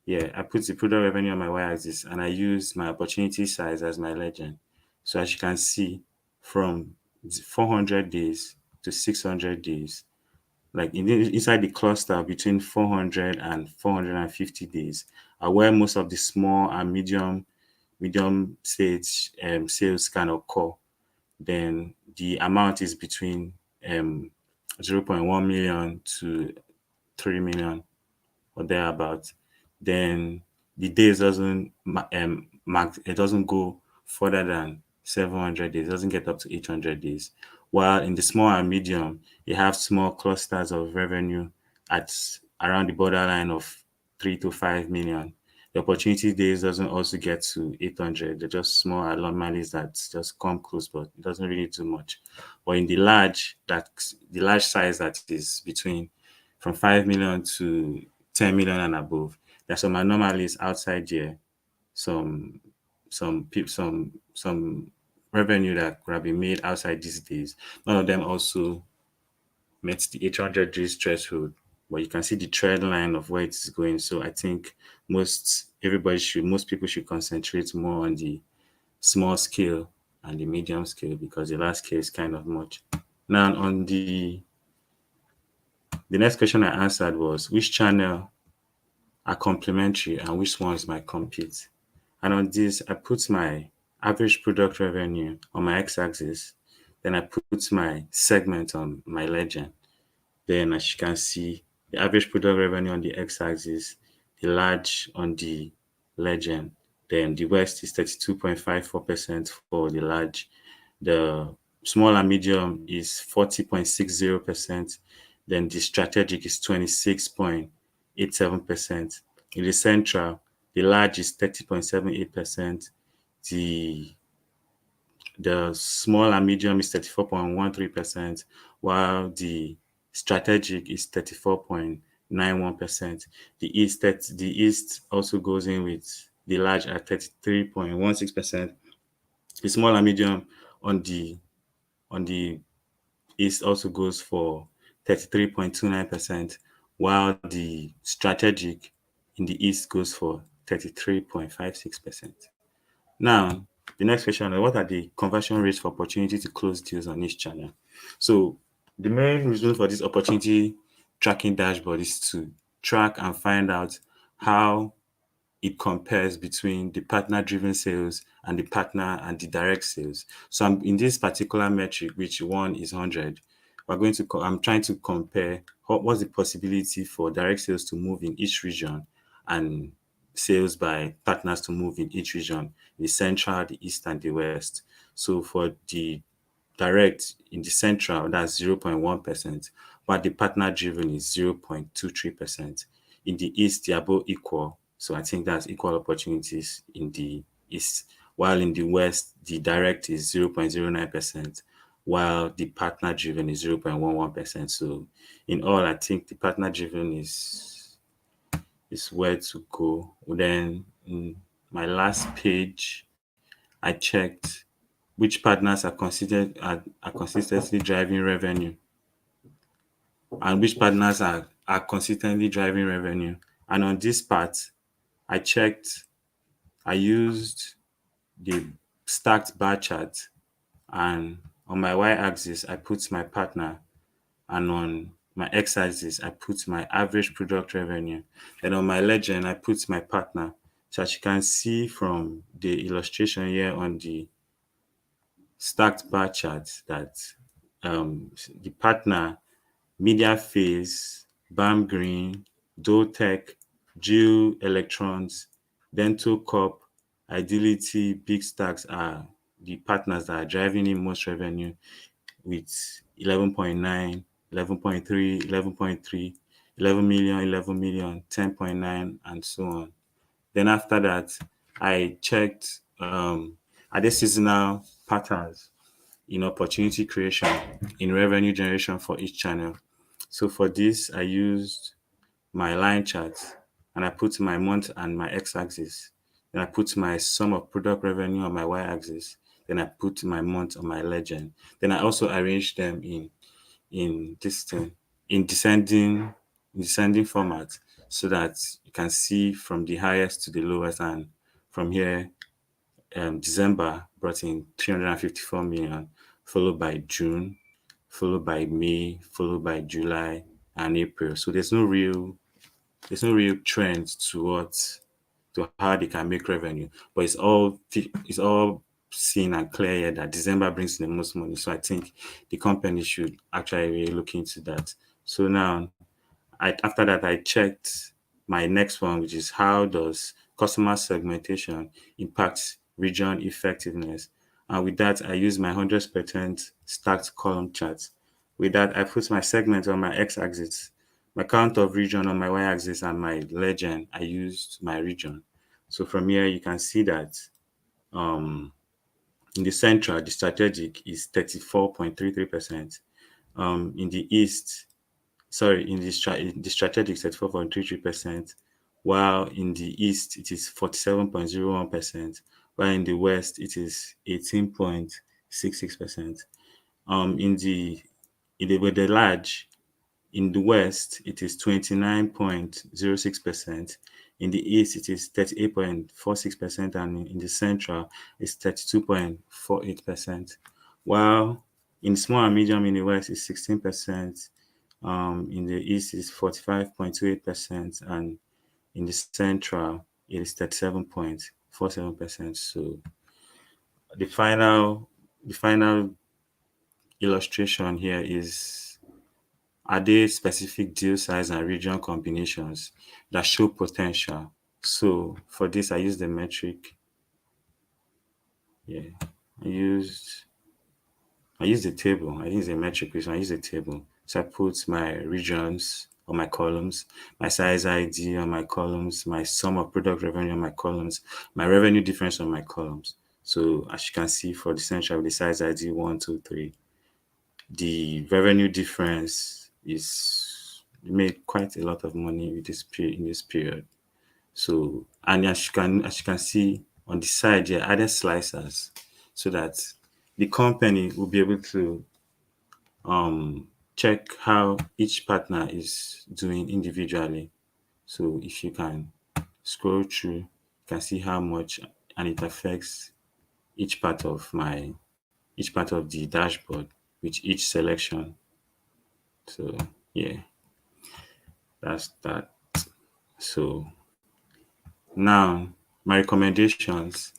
Yeah, I put the product revenue on my y-axis, and I use my opportunity size as my legend. So as you can see, from 400 days to 600 days, like inside the cluster between 400 and 450 days, are where most of the small and medium stage sales can occur. Then the amount is between um, 0.1 million to 3 million or thereabout. Then the days doesn't it doesn't go further than 700 days, it doesn't get up to 800 days. While in the small and medium, you have small clusters of revenue at around the borderline of 3 to 5 million. The opportunity days doesn't also get to 800. They're just small anomalies that just come close, but it doesn't really do much. But in the large size that is between from 5 million to 10 million and above, there's some anomalies outside there. Some revenue that could have been made outside these days. None of them also met the 800 days threshold, but you can see the trend line of where it is going. So I think most people should concentrate more on the small scale and the medium scale, because the large scale is kind of much. Now on the next question I answered was which channel are complementary and which ones might compete. And on this, I put my average product revenue on my x-axis. Then I put my segment on my legend. Then as you can see, the average product revenue on the x-axis the large on the legend. Then the West is 32.54% for the large. The small and medium is 40.60%. Then the strategic is 26.87%. In the central, the large is 30.78%. The the small and medium is 34.13%, while the strategic is 34.91%. The East also goes in with the large at 33.16%. The small and medium on the East also goes for 33.29%, while the strategic in the East goes for 33.56%. Now, the next question is, what are the conversion rates for opportunity to close deals on each channel? So the main reason for this opportunity tracking dashboard is to track and find out how it compares between the partner-driven sales and the partner and the direct sales. So in this particular metric, which one is 100, I'm trying to compare what's the possibility for direct sales to move in each region and sales by partners to move in each region, the central, the east, and the west. So for the direct in the central, that's 0.1%, but the partner driven is 0.23%. In the east, they are both equal. So I think that's equal opportunities in the east. While in the west, the direct is 0.09%, while the partner driven is 0.11%. So in all, I think the partner driven is where to go. Then in my last page, I checked which partners are consistently driving revenue and which partners are consistently driving revenue. And on this part, I used the stacked bar chart, and on my y-axis, I put my partner, and on my x-axis, I put my average product revenue. And on my legend, I put my partner. So as you can see from the illustration here on the stacked bar chart that the partner, Media Phase, BAM Green, Doltech, Geo Electrons, Dental Corp, Ideality, Big Stacks are the partners that are driving in most revenue with 11.9, 11.3, 11.3, 11 million, 11 million, 10.9, and so on. Then after that, I checked are there seasonal patterns in opportunity creation, in revenue generation for each channel. So for this, I used my line chart and I put my month and my x-axis. Then I put my sum of product revenue on my y-axis. Then I put my month on my legend. Then I also arranged them in this thing, in descending format, so that you can see from the highest to the lowest. And from here, December brought in 354 million, followed by June, followed by May, followed by July and April. So there's no real trend to how they can make revenue, but it's all seen and clear here that December brings in the most money. So I think the company should actually really look into that. So now, after that, I checked my next one, which is how does customer segmentation impact region effectiveness? And with that, I use my 100% stacked column chart. With that, I put my segment on my x-axis, my count of region on my y-axis, and my legend, I used my region. So from here, you can see that um, in the central, the strategic is 34.33%. In the east, sorry, in the strategic 34.33%, while in the east it is 47.01%, while in the west it is 18.66%. In with the large, in the west it is 29.06%, in the east it is 38.46%, and in the central it's 32.48%, while in small and medium in the west is 16%, in the east is 45.28%, and in the central it is 37.47%. So the final illustration here is Are there specific deal size and region combinations that show potential? So for this, I use the metric. Yeah, I used I use the table. I use a metric, so I use a table. So I put my regions on my columns, my size ID on my columns, my sum of product revenue on my columns, my revenue difference on my columns. So as you can see for the central, the size ID 1, 2, 3, the revenue difference is made quite a lot of money with this in this period. So and as you can see on the side here, added slicers so that the company will be able to check how each partner is doing individually. So if you can scroll through, you can see how much and it affects each part of the dashboard with each selection. So yeah, that's that. So now my recommendations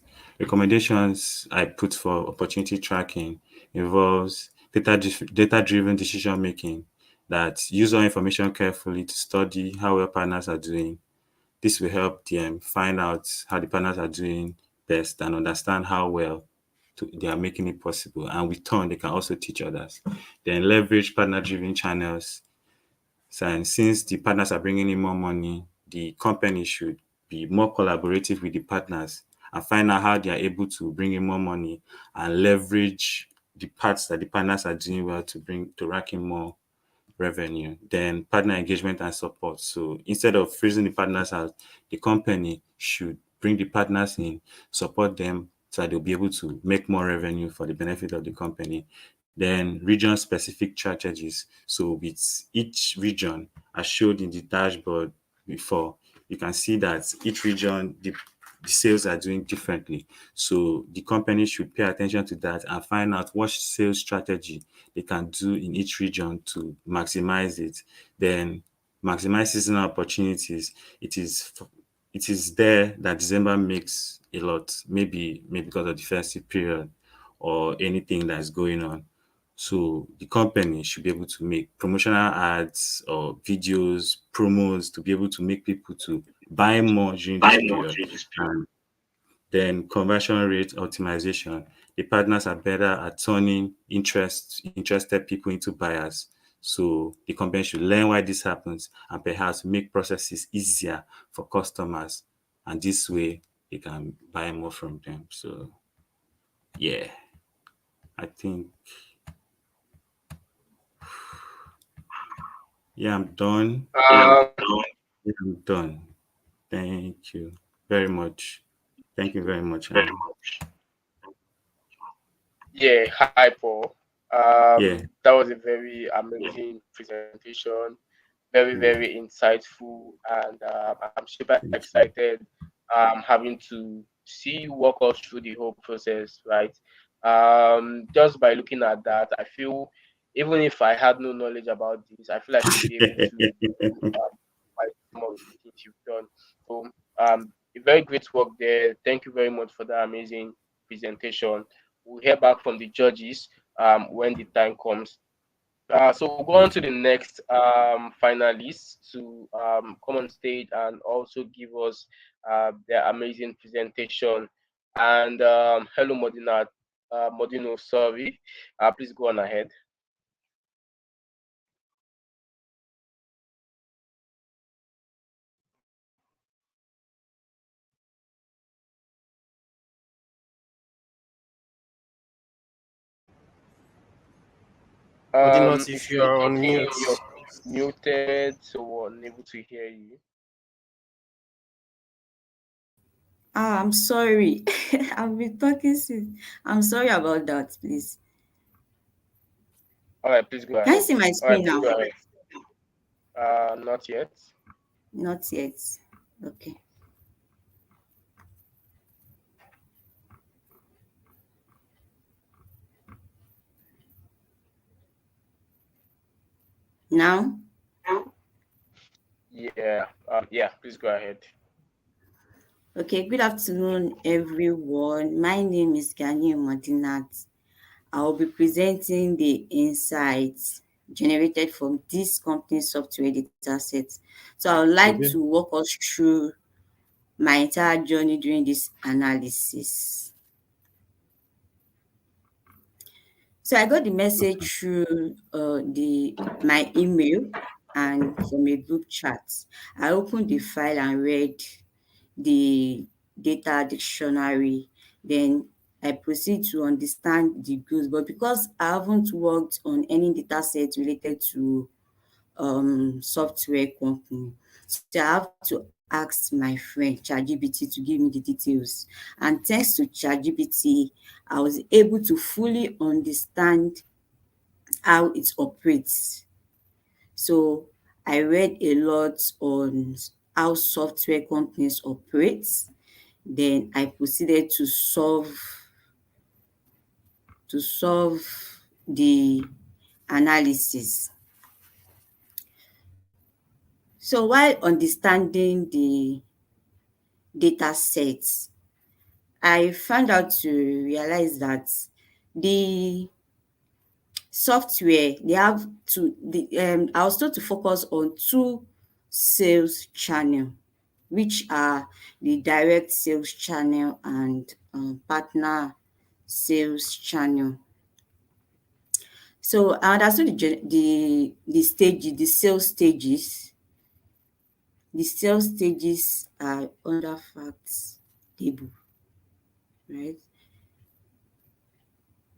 I put for opportunity tracking involves data driven decision making that use our information carefully to study how well partners are doing. This will help them find out how the partners are doing best and understand how well they are making it possible. And with turn, they can also teach others. Then leverage partner driven channels. So, and since the partners are bringing in more money, the company should be more collaborative with the partners and find out how they are able to bring in more money and leverage the parts that the partners are doing well to rack in more revenue. Then partner engagement and support. So instead of freezing the partners out, the company should bring the partners in, support them so that they'll be able to make more revenue for the benefit of the company. Then region specific strategies. So with each region, as showed in the dashboard before, you can see that each region, the sales are doing differently. So the company should pay attention to that and find out what sales strategy they can do in each region to maximize it. Then maximize seasonal opportunities. It is there that December makes a lot, maybe because of the festive period or anything that's going on. So the company should be able to make promotional ads or videos, promos to be able to make people to buy more during this period. And then conversion rate optimization. The partners are better at turning interested people into buyers. So the company should learn why this happens and perhaps make processes easier for customers. And this way they can buy more from them. So yeah, I think yeah, I'm done. Um, Yeah, I'm done. Thank you very much. Thank you very much. And yeah, hi Paul. yeah, That was a very amazing presentation, very yeah, very insightful, and I'm super thank you. excited having to see you walk us through the whole process, right? Just by looking at that, I feel even if I had no knowledge about this, I feel I should be able to do quite some of the things you've done. So a very great work there. Thank you very much for that amazing presentation. We'll hear back from the judges when the time comes. So we'll go on to the next finalists to come on stage and also give us their amazing presentation. And hello, Modino, sorry. Please go on ahead. Not if If you you're are on talking, mute. you're muted, so we're unable to hear you. I'm sorry. I've been talking since. I'm sorry about that, please. All right, please go Can you ahead. see my All right, screen please now? go ahead. Not yet. Not yet. Okay. Now? Yeah. Yeah. Please go ahead. Okay, good afternoon, everyone. My name is Gani Madinat. I'll be presenting the insights generated from this company software data set. So I would like to Okay. walk us through my entire journey during this analysis. So I got the message through the my email and from a group chat. I opened the file and read the data dictionary. Then I proceed to understand the goals. But because I haven't worked on any data set related to software company, so I have to ask my friend ChatGPT to give me the details. And thanks to ChatGPT, I was able to fully understand how it operates. So I read a lot on how software companies operate. Then I proceeded to solve the analysis. So while understanding the data sets, I found out to realize that the software they have to the I was told to focus on two sales channel, which are the direct sales channel and partner sales channel. So I understood the stage, the sales stages. The sales stages are under facts table, right?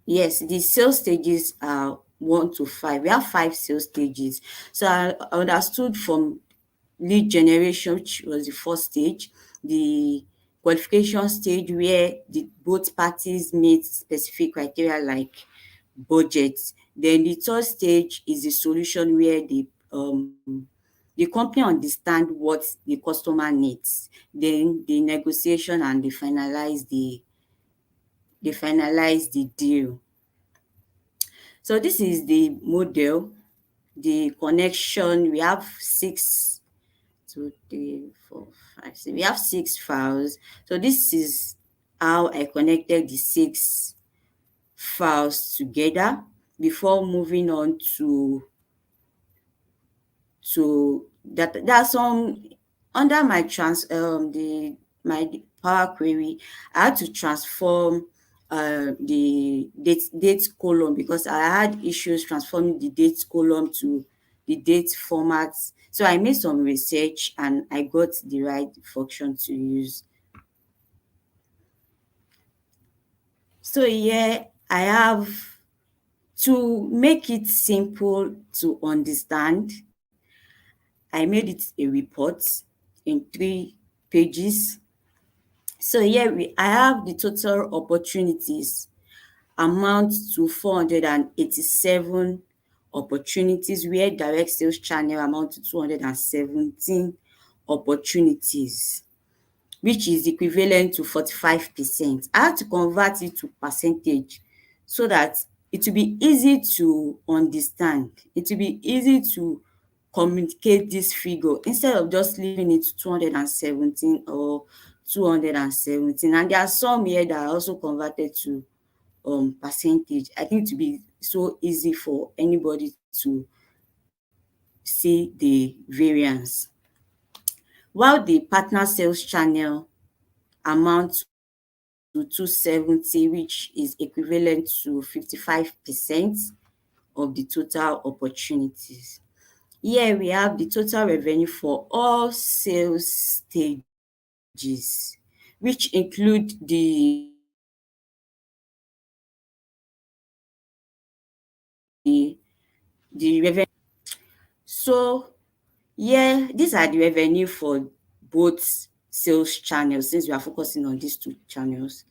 Yes, the sales stages are 1 to 5. We have 5 sales stages. So I understood from lead generation, which was the first stage, the qualification stage where both parties meet specific criteria like budget. Then the third stage is the solution where the company understand what the customer needs. Then the negotiation and they finalize the deal. So this is the model, the connection. We have 6, 2, 3, 4, 5, 6. We have 6 files. So this is how I connected the 6 files together before moving on to that. There's some under my my Power Query. I had to transform the date column because I had issues transforming the date column to the date format. So I made some research and I got the right function to use. So here I have, to make it simple to understand, I made it a report in 3 pages. So here I have the total opportunities amount to 487 opportunities, where direct sales channel amount to 217 opportunities, which is equivalent to 45%. I had to convert it to percentage so that it will be easy to understand. It will be easy to communicate this figure instead of just leaving it to 217 or 217. And there are some here that are also converted to percentage. I think to be so easy for anybody to see the variance. While the partner sales channel amount to 270, which is equivalent to 55% of the total opportunities. Here we have the total revenue for all sales stages, which include the revenue. So yeah, these are the revenue for both sales channels, since we are focusing on these two channels.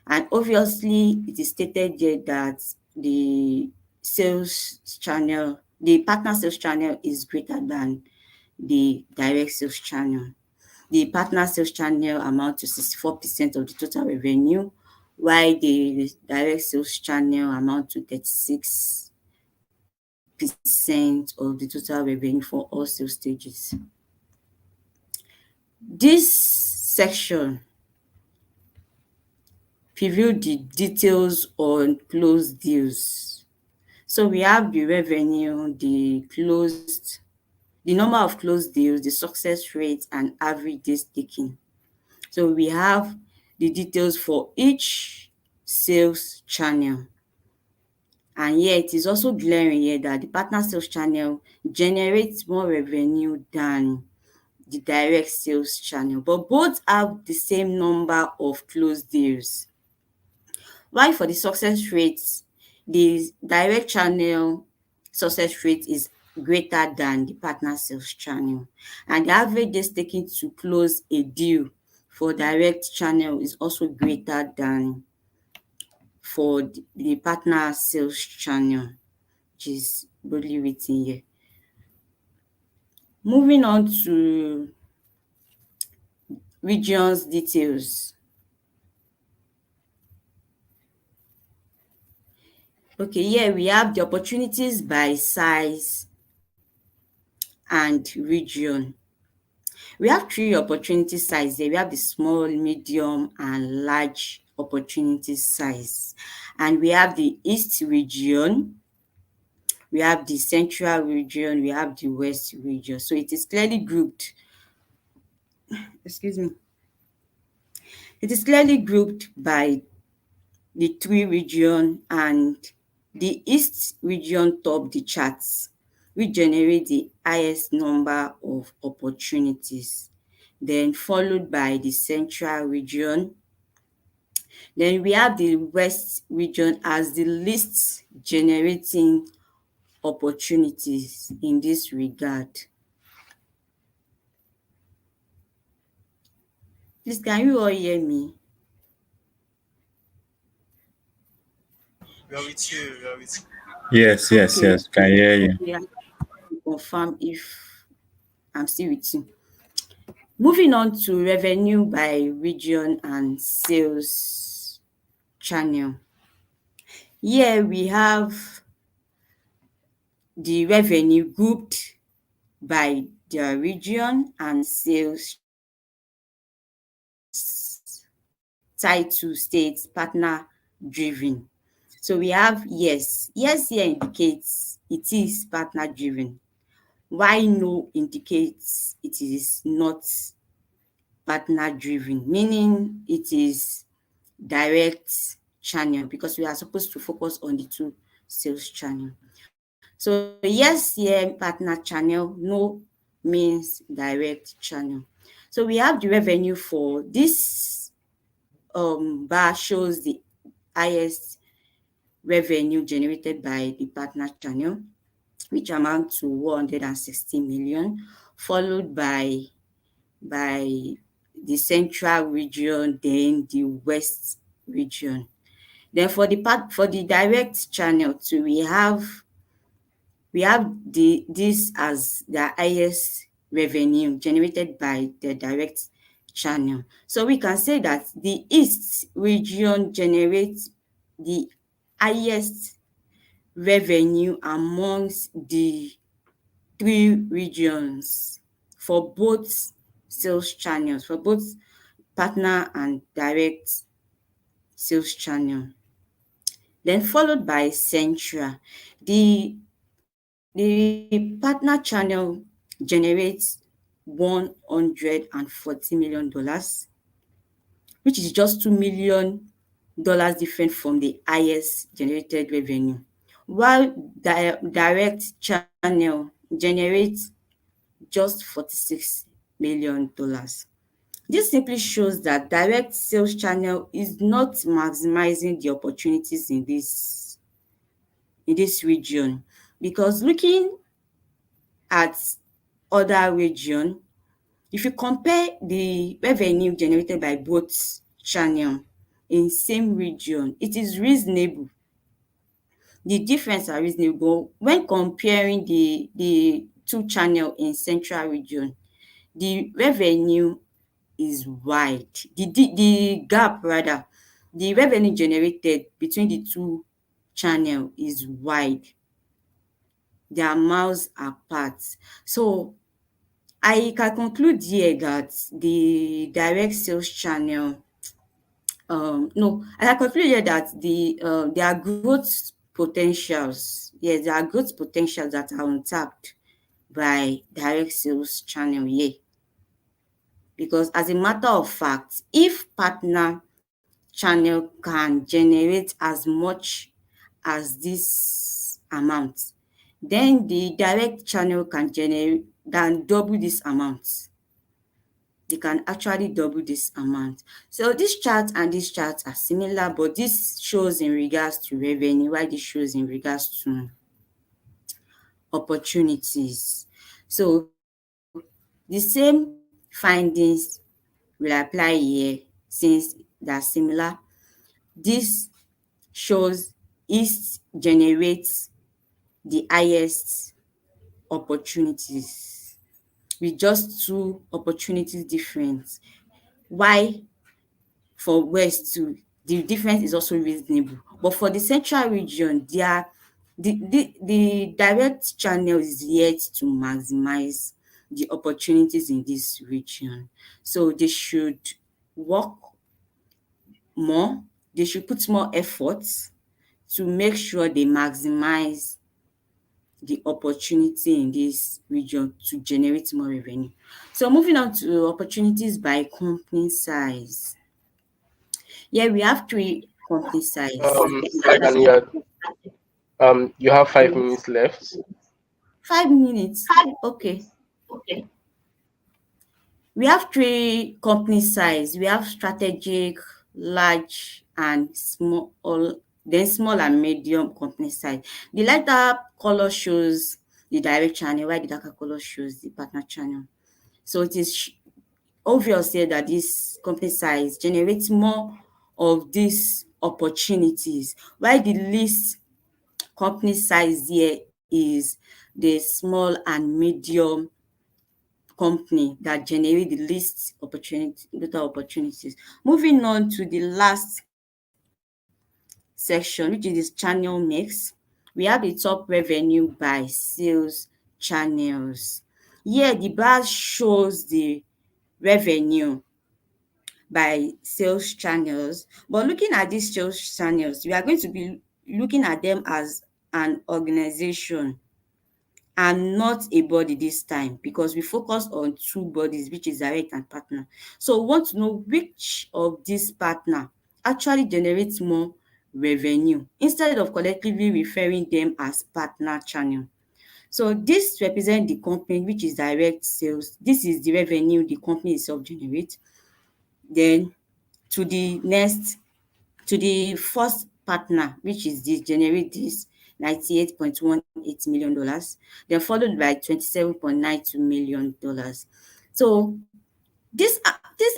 And obviously, it is stated there that the partner sales channel is greater than the direct sales channel. The partner sales channel amount to 64% of the total revenue, while the direct sales channel amount to 36% of the total revenue for all sales stages. This section preview the details on closed deals. So we have the revenue, the number of closed deals, the success rate, and average days taken. So we have the details for each sales channel. And here it is also glaring here that the partner sales channel generates more revenue than the direct sales channel, but both have the same number of closed deals. While for the success rate, the direct channel success rate is greater than the partner sales channel. And the average days taken to close a deal for direct channel is also greater than for the partner sales channel, which is broadly written here. Moving on to regions details. Okay, here we have the opportunities by size and region. We have three opportunity size here. We have the small, medium, and large opportunity size. And we have the East region, we have the Central region, we have the West region. So it is clearly grouped. Excuse me. It is clearly grouped by the three region, and the East region top the charts, which generate the highest number of opportunities. Then followed by the Central region. Then we have the West region as the least generating opportunities in this regard. Please, can you all hear me? We are with you. We are with you. Yes, yes, Okay. yes. Can hear you. Yeah, confirm if I'm still with you. Moving on to revenue by region and sales channel. Here we have the revenue grouped by their region and sales title states partner driven. So we have yes. Yes here indicates it is partner driven. Why no indicates it is not partner driven, meaning it is direct channel, because we are supposed to focus on the two sales channel. So yes here partner channel, no means direct channel. So we have the revenue for this bar shows the highest revenue generated by the partner channel, which amount to 160 million, followed by the Central region, then the West region. Then for the direct channel too, we have this as the highest revenue generated by the direct channel. So we can say that the East region generates the highest revenue amongst the three regions for both sales channels, for both partner and direct sales channel. Then followed by Central. The partner channel generates $140 million, which is just $2 million different from the highest generated revenue, while the direct channel generates just $46 million. This simply shows that direct sales channel is not maximizing the opportunities in this region, because looking at other region, if you compare the revenue generated by both channel in same region, it is reasonable. The difference are reasonable when comparing the two channel in Central region. The revenue is wide. The gap rather, the revenue generated between the two channel is wide. They are miles apart. So I can conclude here that the direct sales channel, no, I can conclude here that their growth potentials yes, there are growth potentials that are untapped by direct sales channel here. Because as a matter of fact, if partner channel can generate as much as this amount, then the direct channel can double this amount. They can actually double this amount. So this chart and this chart are similar, but this shows in regards to revenue, while this shows in regards to opportunities. So the same findings will apply here since they are similar. This shows East generates the highest opportunities with just two opportunities difference. Why for West too, the difference is also reasonable. But for the central region, the direct channel is yet to maximize the opportunities in this region. So they should work more, they should put more effort to make sure they maximize the opportunity in this region to generate more revenue. So moving on to opportunities by company size. Yeah, we have three company size. If I can hear, you have 5 minutes left. 5 minutes. Okay. We have three company size. We have strategic, large, and small, then small and medium company size. The lighter color shows the direct channel, while the darker color shows the partner channel. So it is obvious here that this company size generates more of these opportunities, while the least company size here is the small and medium company that generate the least better opportunities. Moving on to the last section, which is this channel mix. We have the top revenue by sales channels. Here, the bar shows the revenue by sales channels. But looking at these sales channels, we are going to be looking at them as an organization and not a body this time, because we focus on two bodies, which is direct and partner. So we want to know which of these partner actually generates more revenue instead of collectively referring them as partner channel. So this represents the company, which is direct sales. This is the revenue the company itself generates. Then to the next, to the first partner, which is this, generate this $98.18 million, then followed by $27.92 million. So this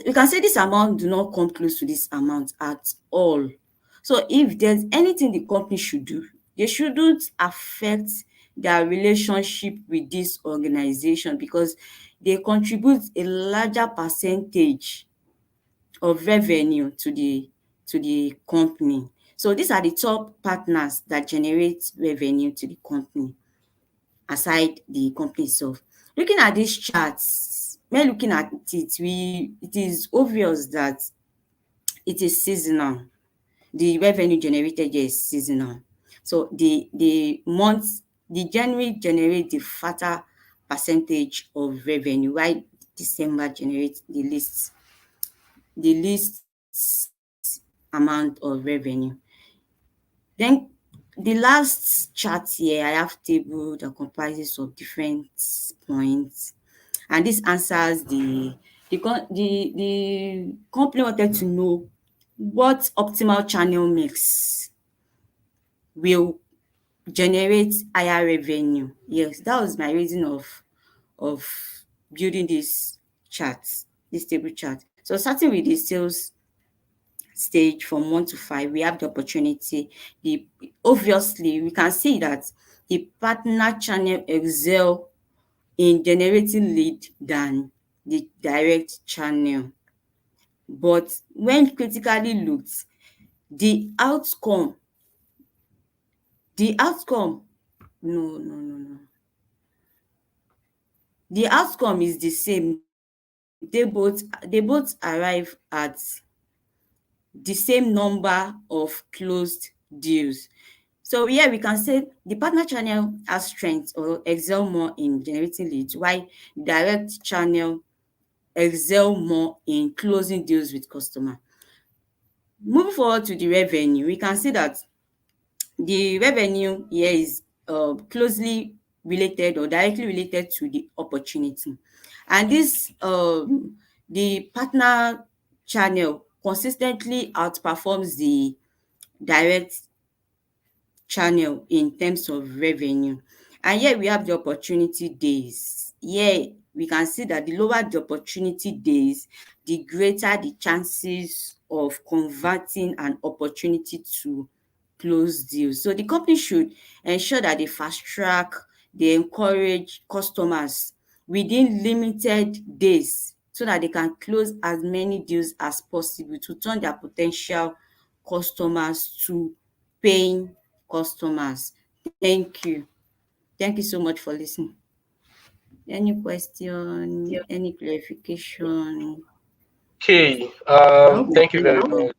we can say this amount do not come close to this amount at all. So if there's anything the company should do, they shouldn't affect their relationship with this organization, because they contribute a larger percentage of revenue to the company. So these are the top partners that generate revenue to the company aside the company itself. Looking at these charts, when looking at it is obvious that it is seasonal. The revenue generated here is seasonal. So the January generate the fatter percentage of revenue, while December generates the least amount of revenue. Then the last chart here, I have table that comprises of different points, and this answers the company wanted to know what optimal channel mix will generate higher revenue. Yes, that was my reason of building this chart, this table chart. So starting with the sales stage from 1 to 5, we have the opportunity. Obviously we can see that the partner channel excel in generating lead than the direct channel. But when critically looked, the outcome no, the outcome is the same. They both arrive at the same number of closed deals. So here we can say the partner channel has strength or excel more in generating leads, while direct channel excel more in closing deals with customer. Moving forward to the revenue, we can see that the revenue here is closely related or directly related to the opportunity. And this the partner channel consistently outperforms the direct channel in terms of revenue. And here we have the opportunity days. Here we can see that the lower the opportunity days, the greater the chances of converting an opportunity to close deals. So the company should ensure that they fast track, they encourage customers within limited days so that they can close as many deals as possible to turn their potential customers to paying customers. Thank you. Thank you so much for listening. Any question, any clarification? Okay, I hope it's thank you very clear.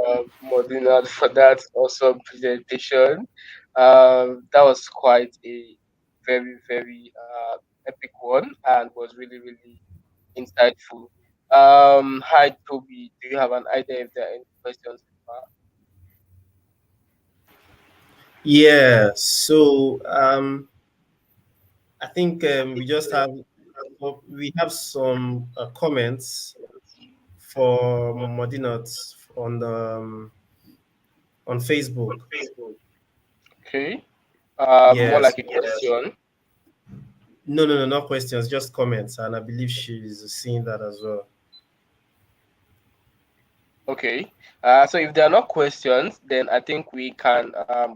much, Modena, for that awesome presentation. That was quite a very, very epic one and was really, really insightful. Hi, Toby. Do you have an idea if there are any questions so far? Yeah. So I think we have some comments for Modinot on Facebook. Okay. More Yes. like a question. No, no, no, not questions, just comments, and I believe she's seeing that as well. Okay. So if there are no questions, then I think we can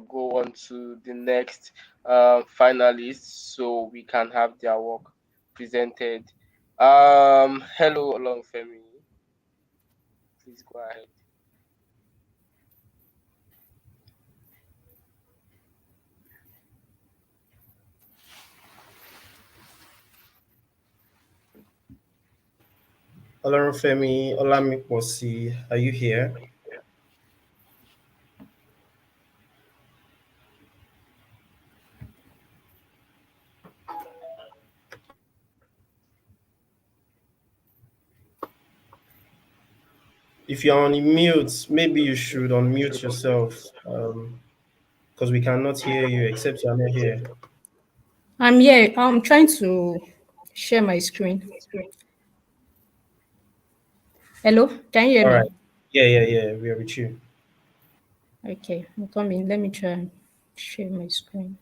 go on to the next finalists so we can have their work presented. Hello, Olongfemi. Please go ahead. Olorunfemi Olamipose, are you here? If you're on mute, maybe you should unmute yourself, because we cannot hear you except you're not here. I'm here. I'm trying to share my screen. Hello, can you hear All right. me? Yeah, yeah, yeah. We are with you. Okay, I'm coming. Let me try and share my screen.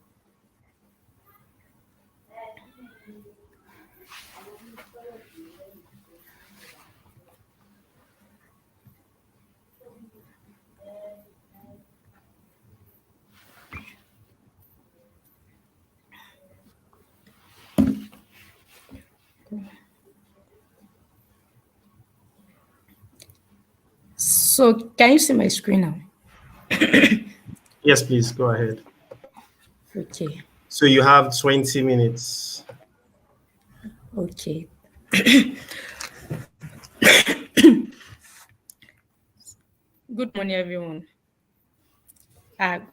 So, can you see my screen now? Yes, please go ahead. Okay, So you have 20 minutes. okay. Good morning, everyone.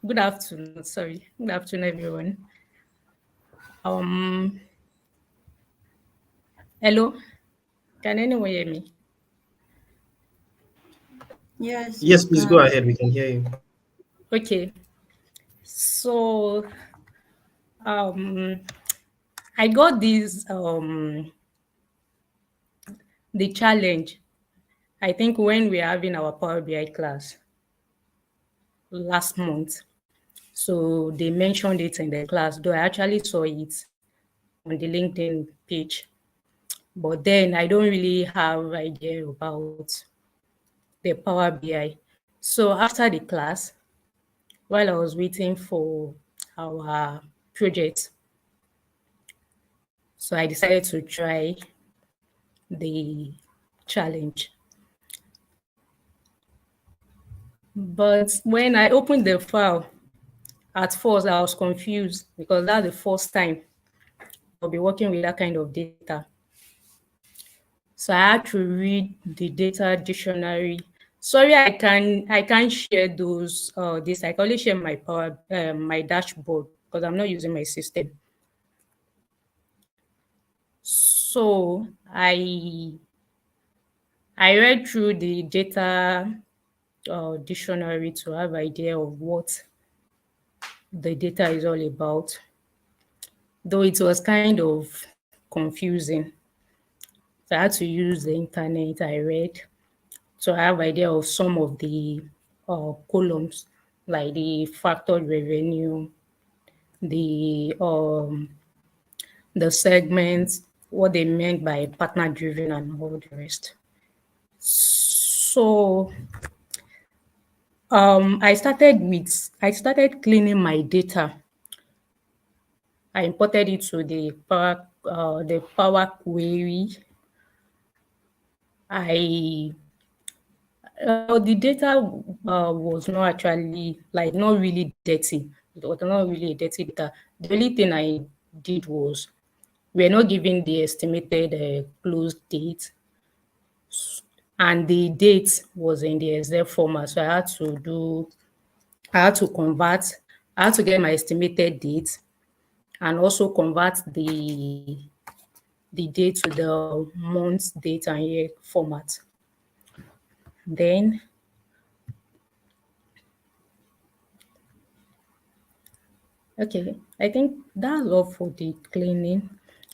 Good afternoon. Sorry, good afternoon, everyone. Um, Hello, can anyone hear me? Yes, we Yes, please go can. ahead. We can hear you. Okay, so um, I got this the challenge. I think when we are having our Power BI class last month, so they mentioned it in the class. Though I actually saw it on the LinkedIn page, but then I don't really have idea about the Power BI. So after the class, while I was waiting for our project, so I decided to try the challenge. But when I opened the file, at first I was confused because that's the first time I'll be working with that kind of data. So I had to read the data dictionary Sorry, I can't share those this. I can only share my my dashboard because I'm not using my system. So I read through the data dictionary to have idea of what the data is all about. Though it was kind of confusing, so I had to use the internet. I read to have idea of some of the columns, like the factored revenue, the segments, what they meant by partner driven and all the rest. So I started cleaning my data. I imported it to the Power Query. I the data was not actually, like, not really dirty. It was not really a dirty data. The only thing I did was, we're not given the estimated close date, and the date was in the Excel format. So I had to convert, I had to get my estimated date and also convert the date to the month, date, and year format. Then, okay, I think that's all for the cleaning.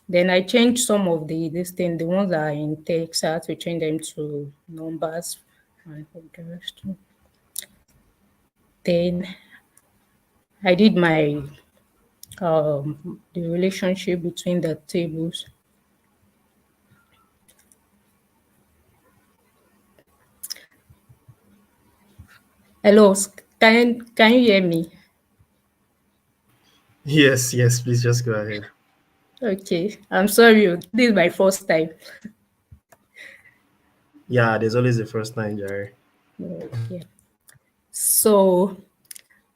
Then I changed some of the ones that are in text. I had to change them to numbers and all the rest. Then I did my the relationship between the tables. Hello, can you hear me? Yes, yes, please just go ahead. Okay, I'm sorry. This is my first time. Yeah, there's always the first time, Jerry. Yeah. So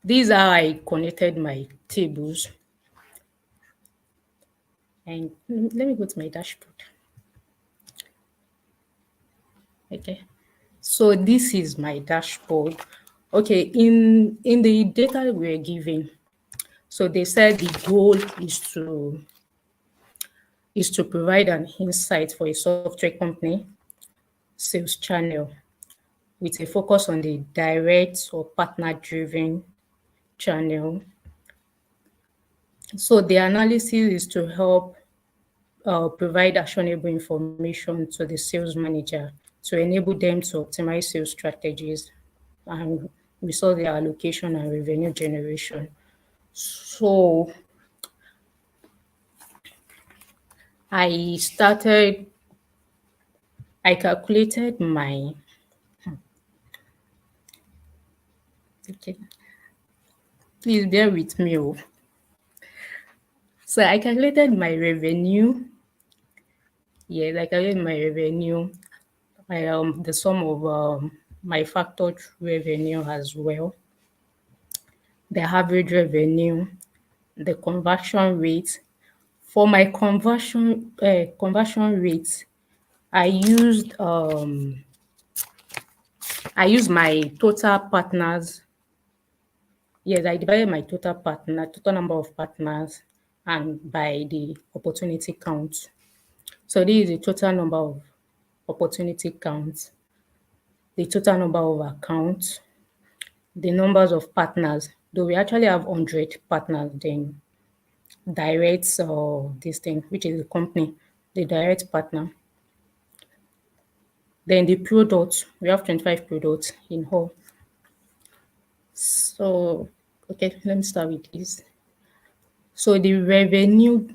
these are how I connected my tables. And let me go to my dashboard. Okay. So this is my dashboard. Okay, in the data we were given, so they said the goal is to provide an insight for a software company sales channel with a focus on the direct or partner driven channel. So the analysis is to help provide actionable information to the sales manager to enable them to optimize sales strategies and resource their allocation and revenue generation. So I started, I calculated my, okay, please bear with me. So I calculated my revenue. Yes, I calculated my revenue, the sum of my factored revenue as well, the average revenue, the conversion rate. For my conversion rate, I used my total partners. Yes, I divided my total number of partners, and by the opportunity count. So this is the total number of opportunity counts, the total number of accounts, the numbers of partners. Though we actually have 100 partners, then direct or this thing, which is the company, the direct partner. Then the products, we have 25 products in all. So, okay, let me start with this. So the revenue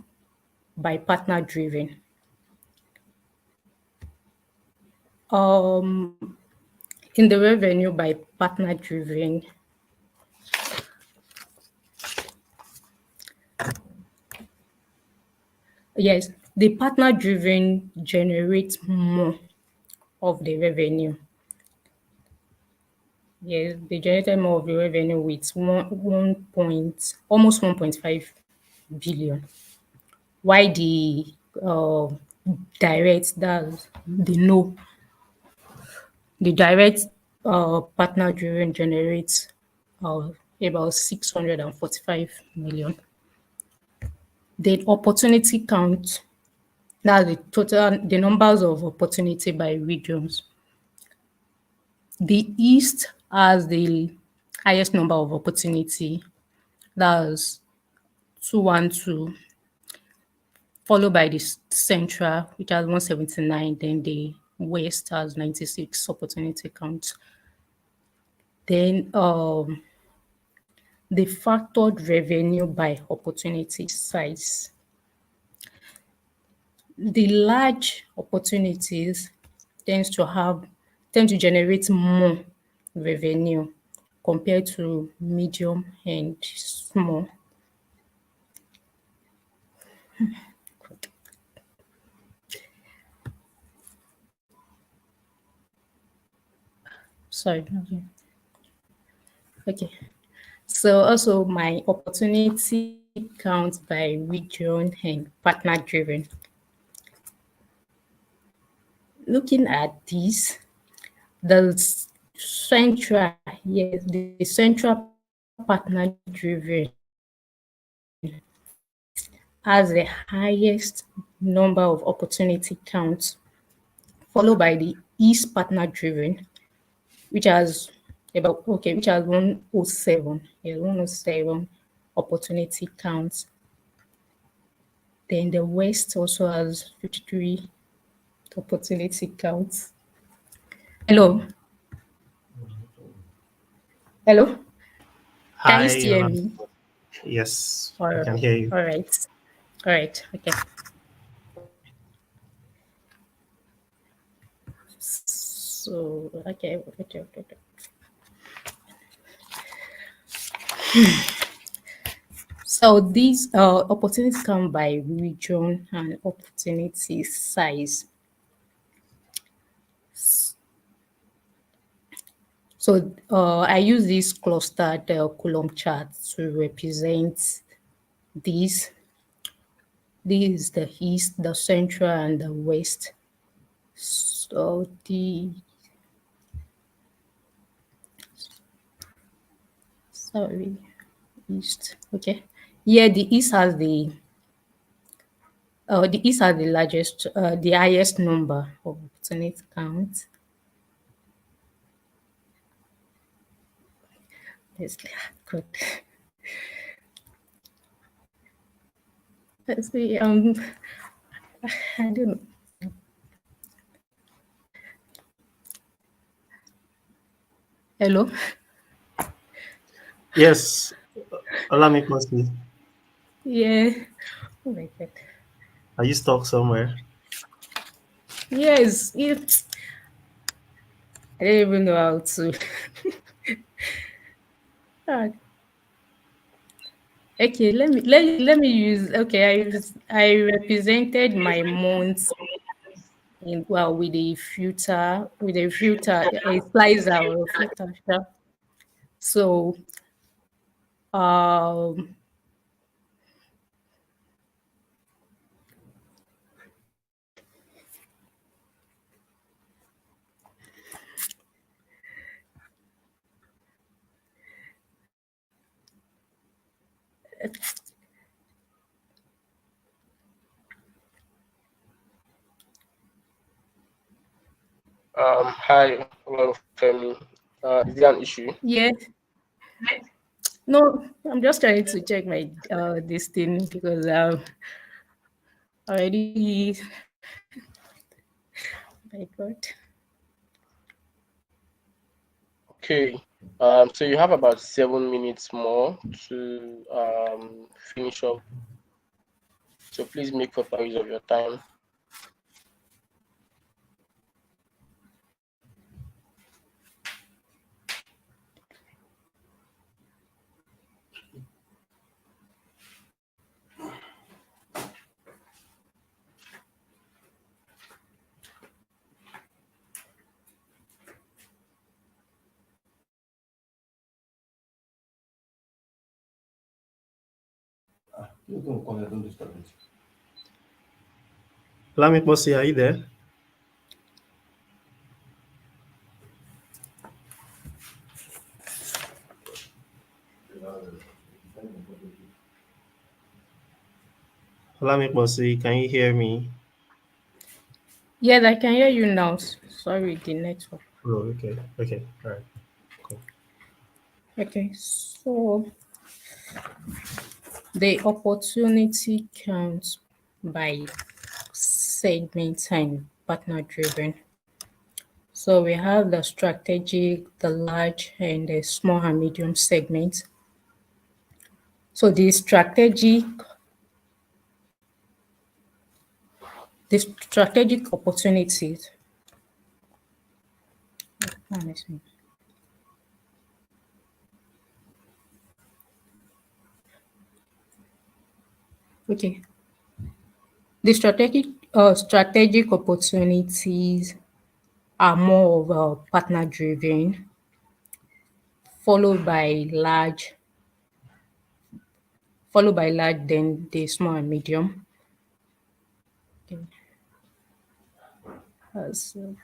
by partner driven. Um, in the revenue by partner driven, yes, the partner driven generates more of the revenue. Yes, they generated more of the revenue with almost 1.5 billion. Why uh, direct, that's the no, the direct partner driven generates about 645 million. The opportunity count, that's the total, the numbers of opportunity by regions. The East has the highest number of opportunity, that's 212, followed by the Central, which has 179, then the West has 96 opportunity counts. Then the factored revenue by opportunity size. The large opportunities tend to generate more revenue compared to medium and small. Sorry. Okay. So also my opportunity counts by region and partner driven. Looking at this, the central, yes, the central partner driven has the highest number of opportunity counts, followed by the East partner driven, which has which has 107, yeah, 107 opportunity counts. Then the West also has 53 opportunity counts. Hello, hello, can you Hi, still hear me? yes, All I can right, hear you. all right, all right, okay. So, okay. So these opportunities come by region and opportunity size. So I use this clustered column chart to represent these. This is the East, the Central, and the West. So the sorry, East. Okay. Yeah, the East has the largest, the highest number of opportunity counts. Let's good. Let's see. I don't know. Hello. Yes, allow me firstly. Yeah. Oh my god. Are you stuck somewhere? Yes. I don't even know how to. Ah, okay. Let me use. Okay. I represented my months in with a filter, a slicer or a filter. Yeah. So um Hi, hello, Femi. Is there an issue? yeah. No, I'm just trying to check my this thing because already my god. Okay. So you have about 7 minutes more to finish up. So please make proper use of your time. Don't disturb it. Allow me firstly, are you there? Olamipose, can you hear me? Yes, I can hear you now. Sorry, the network. Oh, okay. Okay. All right. Cool. Okay, so the opportunity counts by segment and partner driven. So we have the strategic, the large, and the small and medium segments. So the strategic opportunities. Okay, the strategic opportunities are more of a partner driven, followed by large, then the small and medium. Okay. So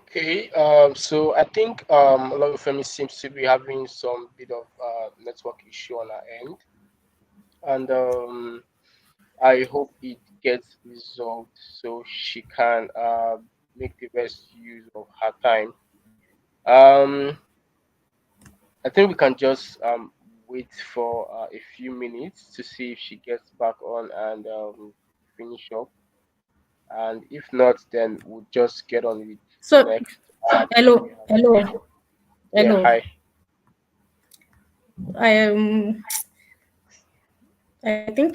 Okay, so I think a lot of families seems to be having some bit of network issue on our end, and I hope it gets resolved so she can make the best use of her time. Um, I think we can just wait for a few minutes to see if she gets back on and finish up, and if not, then we'll just get on with the so next thing we hello, have. hello, Yeah, hello. hi. I I think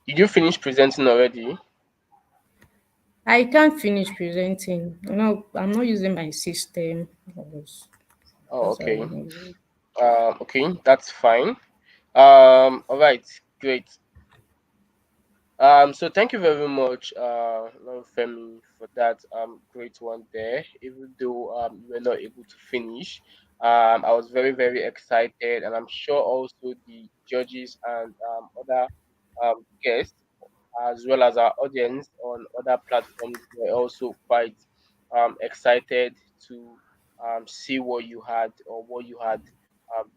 Did you finish presenting already? I can't finish presenting. I'm not using my system. Oh, That's why okay. I'm not using. Okay, that's fine. All right, great. So thank you very much, Femi, for that great one there. Even though you were not able to finish, I was very very excited, and I'm sure also the judges and other guests, as well as our audience on other platforms, were also quite excited to see what you had or what you had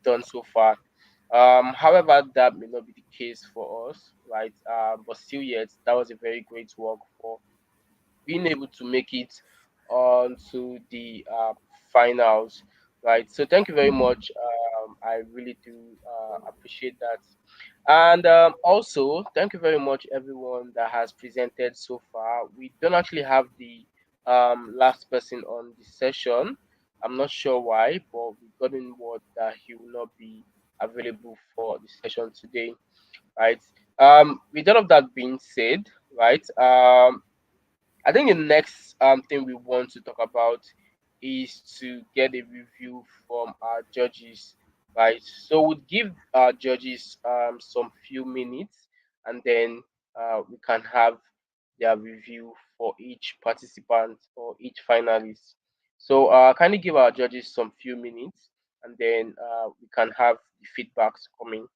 done so far. However, that may not be the case for us, right? But still, yet, that was a very great work for being able to make it onto the finals, right? So, thank you very much. I really do appreciate that. And also, thank you very much, everyone that has presented so far. We don't actually have the last person on the session. I'm not sure why, but we've gotten word that he will not be available for the session today, right? With all of that being said, right, I think the next thing we want to talk about is to get a review from our judges, right? So we'll give our judges some few minutes, and then we can have their review for each participant or each finalist. So kindly give our judges some few minutes, and then we can have the feedbacks coming.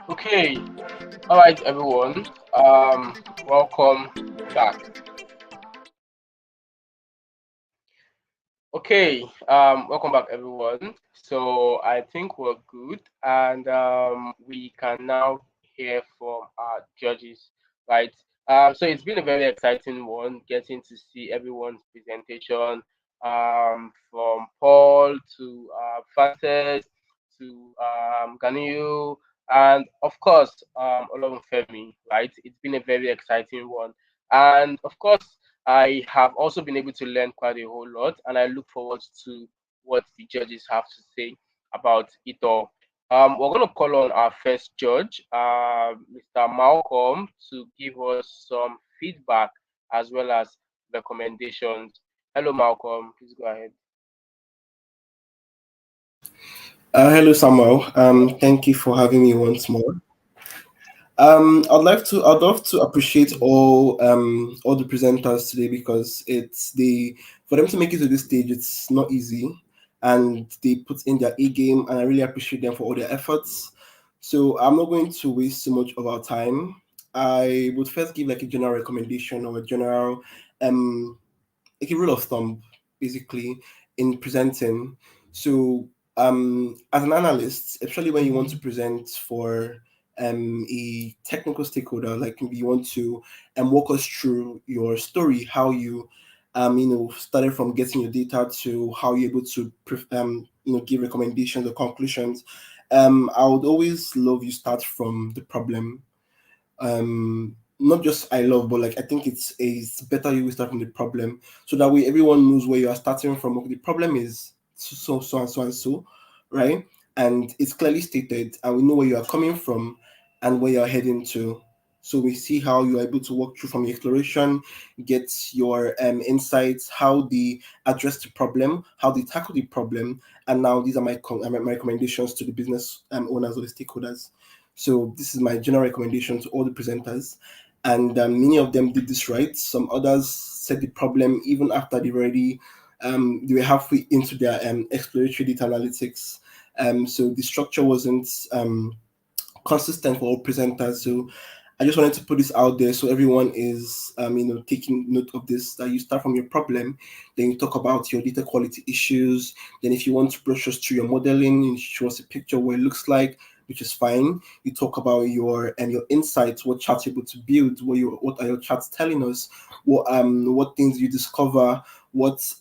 Okay, all right, everyone. Welcome back. Okay, welcome back, everyone. So I think we're good, and we can now hear from our judges, right? So it's been a very exciting one, getting to see everyone's presentation, from Paul to Frances to Ganiu, and of course, Olorunfemi, right? It's been a very exciting one, and of course. I have also been able to learn quite a whole lot, and I look forward to what the judges have to say about it all. We're going to call on our first judge, Mr. Malcolm, to give us some feedback as well as recommendations. Hello, Malcolm. Please go ahead. Hello, Samuel. Thank you for having me once more. I'd love to appreciate all the presenters today because for them to make it to this stage, it's not easy, and they put in their A game, and I really appreciate them for all their efforts. So I'm not going to waste too much of our time. I would first give like a general recommendation or a general um like a rule of thumb, basically, in presenting. So, as an analyst, especially when you want to present for a technical stakeholder, like maybe you want to walk us through your story, how you started from getting your data to how you're able to give recommendations or conclusions. I would always love you start from the problem. Not just I love, but like I think it's better you start from the problem, so that way everyone knows where you are starting from. Okay, the problem is so and so and so, right? And it's clearly stated, and we know where you are coming from and where you are heading to. So we see how you are able to walk through from your exploration, get your insights, how they address the problem, how they tackle the problem, and now these are my recommendations to the business owners or the stakeholders. So this is my general recommendation to all the presenters, and many of them did this right. Some others said the problem even after they were halfway into their exploratory data analytics. So the structure wasn't consistent for all presenters. So I just wanted to put this out there so everyone is taking note of this, that you start from your problem, then you talk about your data quality issues. Then if you want to brush us through your modeling, you show us a picture what it looks like, which is fine. You talk about your insights, what charts you're able to build, what are your charts telling us, what things you discover, what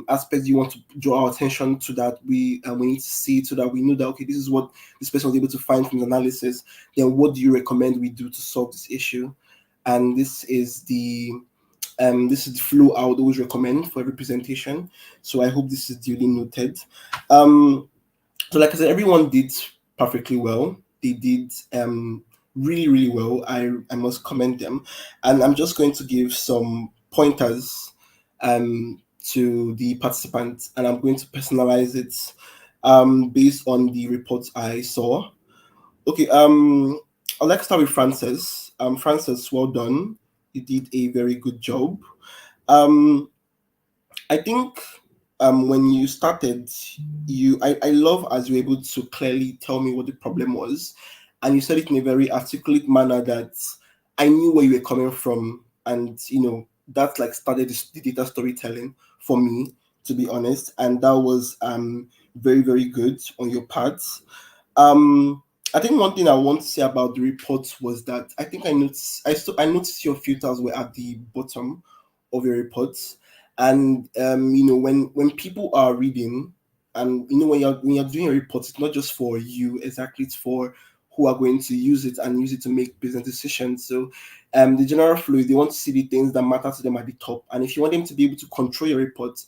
aspects you want to draw our attention to, that we need to see, so that we know that okay, this is what this person was able to find from the analysis. Then what do you recommend we do to solve this issue? And this is the flow I would always recommend for every presentation. So I hope this is duly noted. So like I said, everyone did perfectly well. They did really, really well. I must commend them. And I'm just going to give some pointers to the participants, and I'm going to personalize it based on the reports I saw. Okay, I'd like to start with Frances. Frances, well done. You did a very good job. Um, I think when you started, I love as you're able to clearly tell me what the problem was, and you said it in a very articulate manner that I knew where you were coming from, and that like started the data storytelling for me, to be honest, and that was very, very good on your part. um, I think one thing I want to say about the report was that I think I noticed your filters were at the bottom of your reports, and when people are reading, and when you're doing a report, it's not just for you exactly; it's for who are going to use it and use it to make business decisions. So, the general flow is they want to see the things that matter to them at the top, and if you want them to be able to control your report,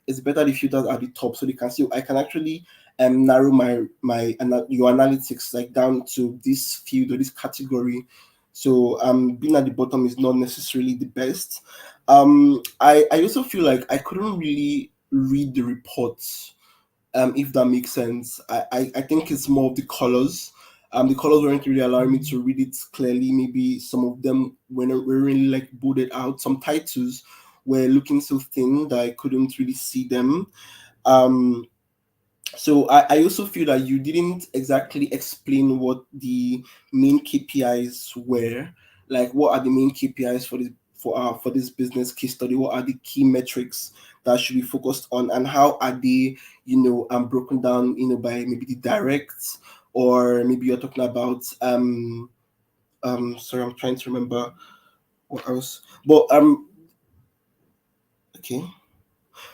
it's better the filters at the top so they can see. I can actually narrow your analytics like down to this field or this category. So being at the bottom is not necessarily the best. I also feel like I couldn't really read the reports, if that makes sense. I think it's more of the colors. The colors weren't really allowing me to read it clearly. Maybe some of them were really like bolded out. Some titles were looking so thin that I couldn't really see them. Um, so I also feel that you didn't exactly explain what the main KPIs were. Like, what are the main KPIs for this business case study? What are the key metrics that should be focused on, and how are they, broken down, by maybe the direct, or maybe you're talking about sorry, I'm trying to remember what else. But okay.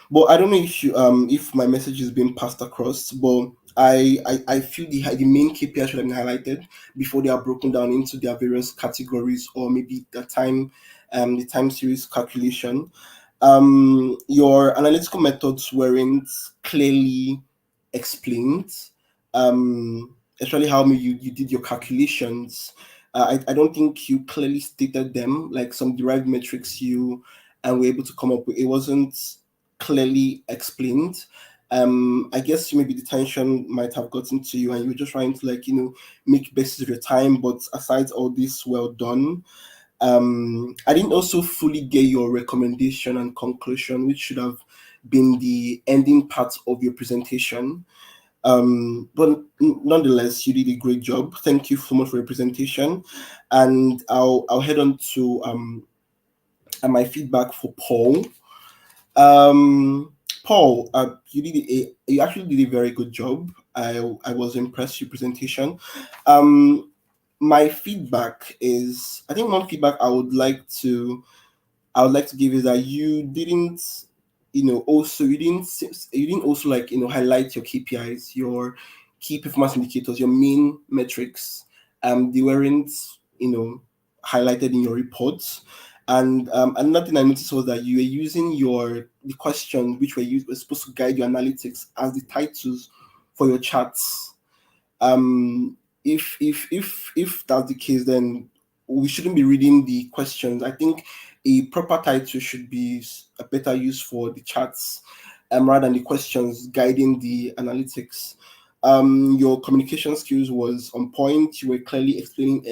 But I don't know if my message is being passed across. But I feel the main KPI should have been highlighted before they are broken down into their various categories, or maybe the time series calculation. Your analytical methods weren't clearly explained. Especially how you did your calculations. I don't think you clearly stated them, like some derived metrics you and were able to come up with. It wasn't clearly explained. I guess maybe the tension might have gotten to you, and you were just trying to, like, make best of your time. But aside all this, well done. I didn't also fully get your recommendation and conclusion, which should have been the ending part of your presentation. But nonetheless, you did a great job. Thank you so much for your presentation, and I'll head on to my feedback for Paul. Paul, you actually did a very good job. I was impressed with your presentation. My feedback is, I think one feedback I would like to give is that you didn't, also you didn't also, like, highlight your KPIs, your key performance indicators, your main metrics. They weren't, highlighted in your reports. And another thing I noticed was that you were using the questions which were supposed to guide your analytics as the titles for your charts. If that's the case, then we shouldn't be reading the questions. I think a proper title should be a better use for the charts, rather than the questions guiding the analytics. Your communication skills was on point. You were clearly explaining,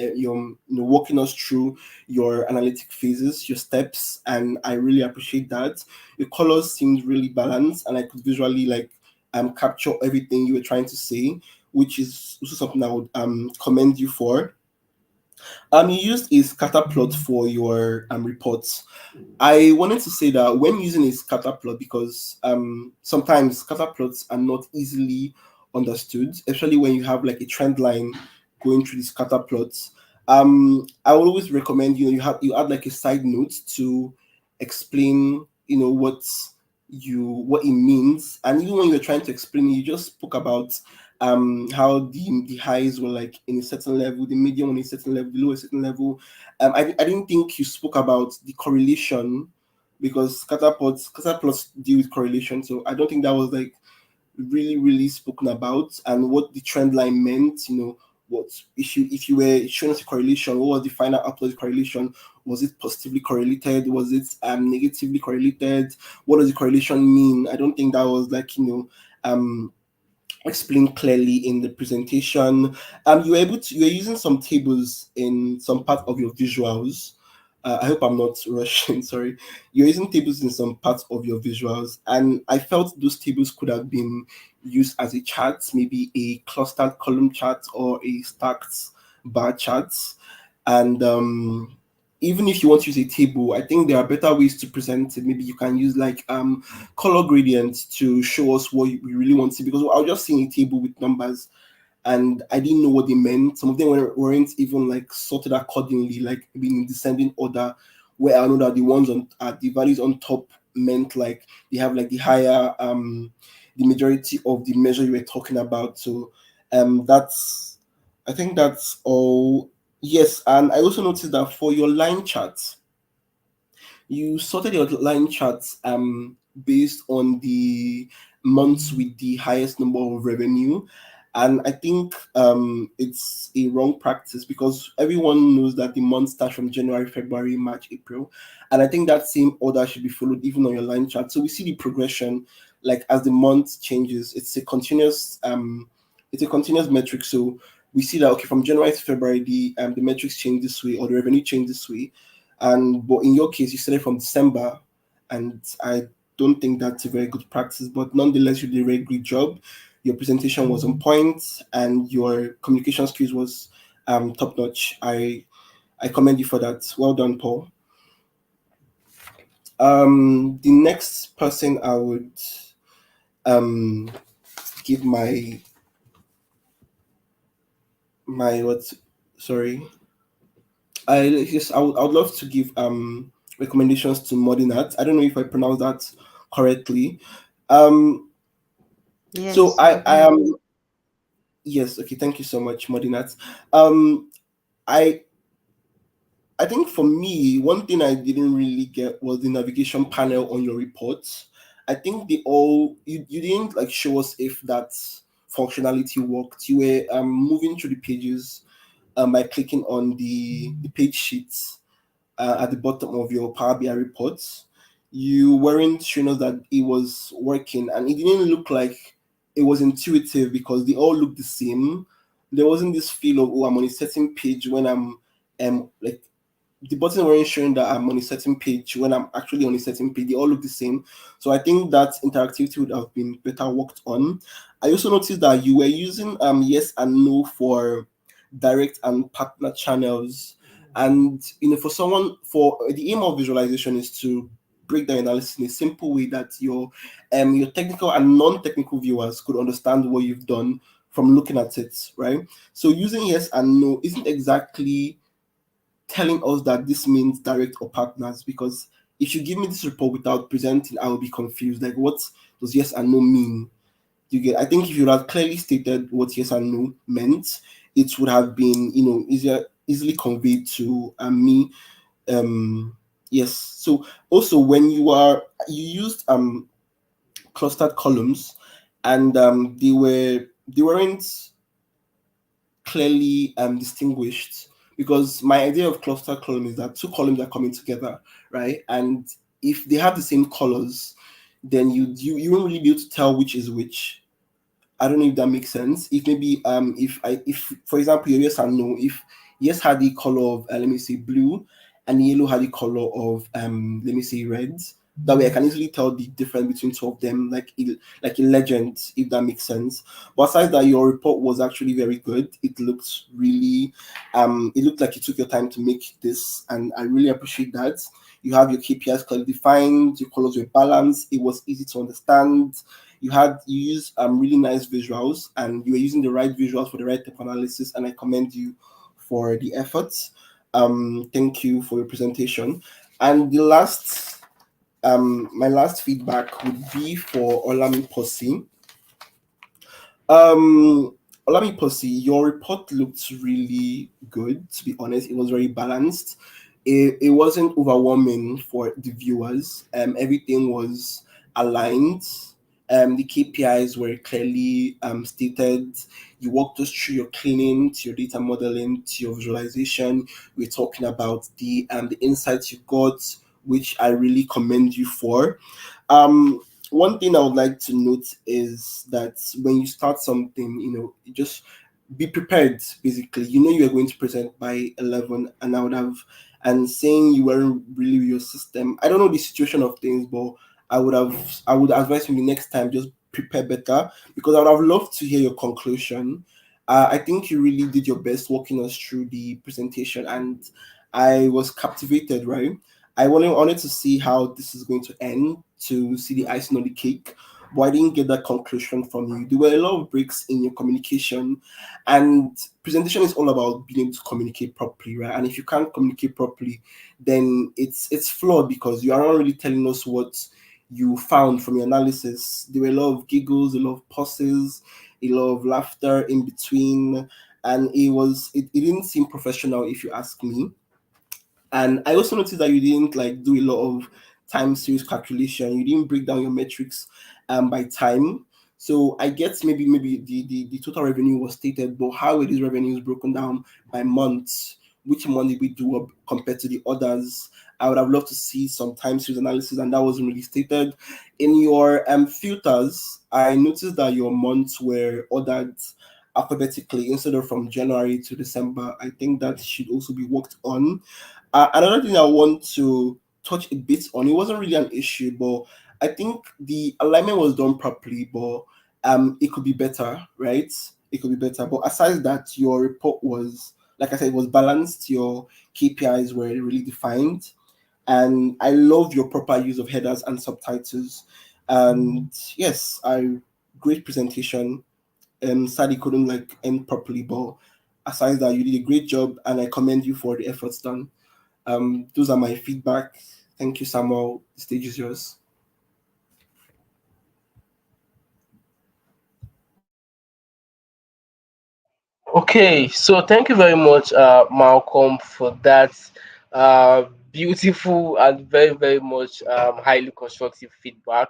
walking us through your analytic phases, your steps, and I really appreciate that. Your colors seemed really balanced, and I could visually, like, capture everything you were trying to say, which is also something I would commend you for. You used a scatter plot for your reports. I wanted to say that when using a scatter plot, because sometimes scatter plots are not easily understood, especially when you have like a trend line going through the scatter plots. I would always recommend, you add like a side note to explain, what it means. And even when you're trying to explain it, you just spoke about how the highs were like in a certain level, the medium on a certain level, below a certain level. I didn't think you spoke about the correlation, because scatter plots deal with correlation. So I don't think that was like really, really spoken about, and what the trend line meant. What if you were showing us a correlation, what was the final upload correlation? Was it positively correlated? Was it negatively correlated? What does the correlation mean? I don't think that was, like, explained clearly in the presentation. You were using some tables in some part of your visuals. I hope I'm not rushing. Sorry, you're using tables in some parts of your visuals, and I felt those tables could have been used as a chart, maybe a clustered column chart or a stacked bar chart. And even if you want to use a table, I think there are better ways to present it. Maybe you can use like color gradients to show us what we really want to see, because I was just seeing a table with numbers and I didn't know what they meant. Some of them weren't even like sorted accordingly, like being in descending order, where I know that the ones on the values on top meant like they have like the higher the majority of the measure you were talking about. So that's I think that's all. Yes, and I also noticed that for your line charts, you sorted your line charts based on the months with the highest number of revenue. And I think it's a wrong practice, because everyone knows that the month starts from January, February, March, April. And I think that same order should be followed even on your line chart. So we see the progression, like as the month changes. It's a continuous metric. So we see that, okay, from January to February, the metrics change this way, or the revenue change this way. And but in your case, you started from December, and I don't think that's a very good practice, but nonetheless, you did a very good job. Your presentation was on point, and your communication skills was top notch. I commend you for that. Well done, Paul. The next person I would um give my what? Sorry, I would love to give recommendations to Modinat. I don't know if I pronounced that correctly. Um, so Yes, I you I did. am yes, okay. Thank you so much, Modinat. Um, I I think for me, one thing I didn't really get was the navigation panel on your reports. I think you didn't like show us if that functionality worked. You were moving through the pages by clicking on the page sheets at the bottom of your Power BI reports. You weren't showing us that it was working, and it didn't look like it was intuitive because they all look the same. There wasn't this feel of, oh, I'm on a certain page when I'm like the button weren't showing that I'm on a certain page when I'm actually on a certain page. They all look the same. So I think that interactivity would have been better worked on. I also noticed that you were using yes and no for direct and partner channels. And for someone, for the aim of visualization is to break down analysis in a simple way that your technical and non-technical viewers could understand what you've done from looking at it, right? So using yes and no isn't exactly telling us that this means direct or partners, because if you give me this report without presenting, I will be confused. Like, what does yes and no mean? You get? I think if you had clearly stated what yes and no meant, it would have been, easily conveyed to me. Yes. So also when you used clustered columns, and they weren't clearly distinguished, because my idea of cluster column is that two columns are coming together, right? And if they have the same colors, then you won't really be able to tell which is which. I don't know if that makes sense. If maybe if for example your yes and no, if yes had the color of let me say blue, and yellow had the color of let me say red, that way I can easily tell the difference between two of them, like a legend, if that makes sense. But aside that, your report was actually very good. It looked like you took your time to make this, and I really appreciate that. You have your KPIs clearly defined, your colors were balanced, it was easy to understand. You used really nice visuals, and you were using the right visuals for the right type of analysis, and I commend you for the efforts. Thank you for your presentation. And my last feedback would be for Olami Posi. um Olami Posi, your report looked really good. To be honest, it was very balanced. It wasn't overwhelming for the viewers. Everything was aligned. The KPIs were clearly stated. You walked us through your cleaning, to your data modeling, to your visualization. We're talking about the insights you got, which I really commend you for. One thing I would like to note is that when you start something, you just be prepared. Basically, you are going to present by 11, and and saying you weren't really with your system. I don't know the situation of things, but I would advise you the next time, just prepare better, because I would have loved to hear your conclusion. I think you really did your best walking us through the presentation, and I was captivated, right? I wanted to see how this is going to end, to see the icing on the cake, but I didn't get that conclusion from you. There were a lot of breaks in your communication, and presentation is all about being able to communicate properly, right? And if you can't communicate properly, then it's flawed, because you are not really telling us what you found from your analysis. There were a lot of giggles, a lot of pauses, a lot of laughter in between, and it didn't seem professional, if you ask me. And I also noticed that you didn't like do a lot of time series calculation. You didn't break down your metrics by time. So I guess maybe the total revenue was stated, but how are these revenues broken down by months? Which month did we do up compared to the others? I would have loved to see some time series analysis, and that wasn't really stated. In your filters, I noticed that your months were ordered alphabetically instead of from January to December. I think that should also be worked on. Another thing I want to touch a bit on, it wasn't really an issue, but I think the alignment was done properly, but it could be better, right? It could be better. But aside that, your report was, like I said, it was balanced. Your KPIs were really defined, and I love your proper use of headers and subtitles. And yes, I great presentation. Sadly couldn't like end properly, but aside that, you did a great job, and I commend you for the efforts done. Those are my feedback. Thank you, Samuel. The stage is yours. Okay, so thank you very much, Malcolm, for that beautiful and very, very much highly constructive feedback.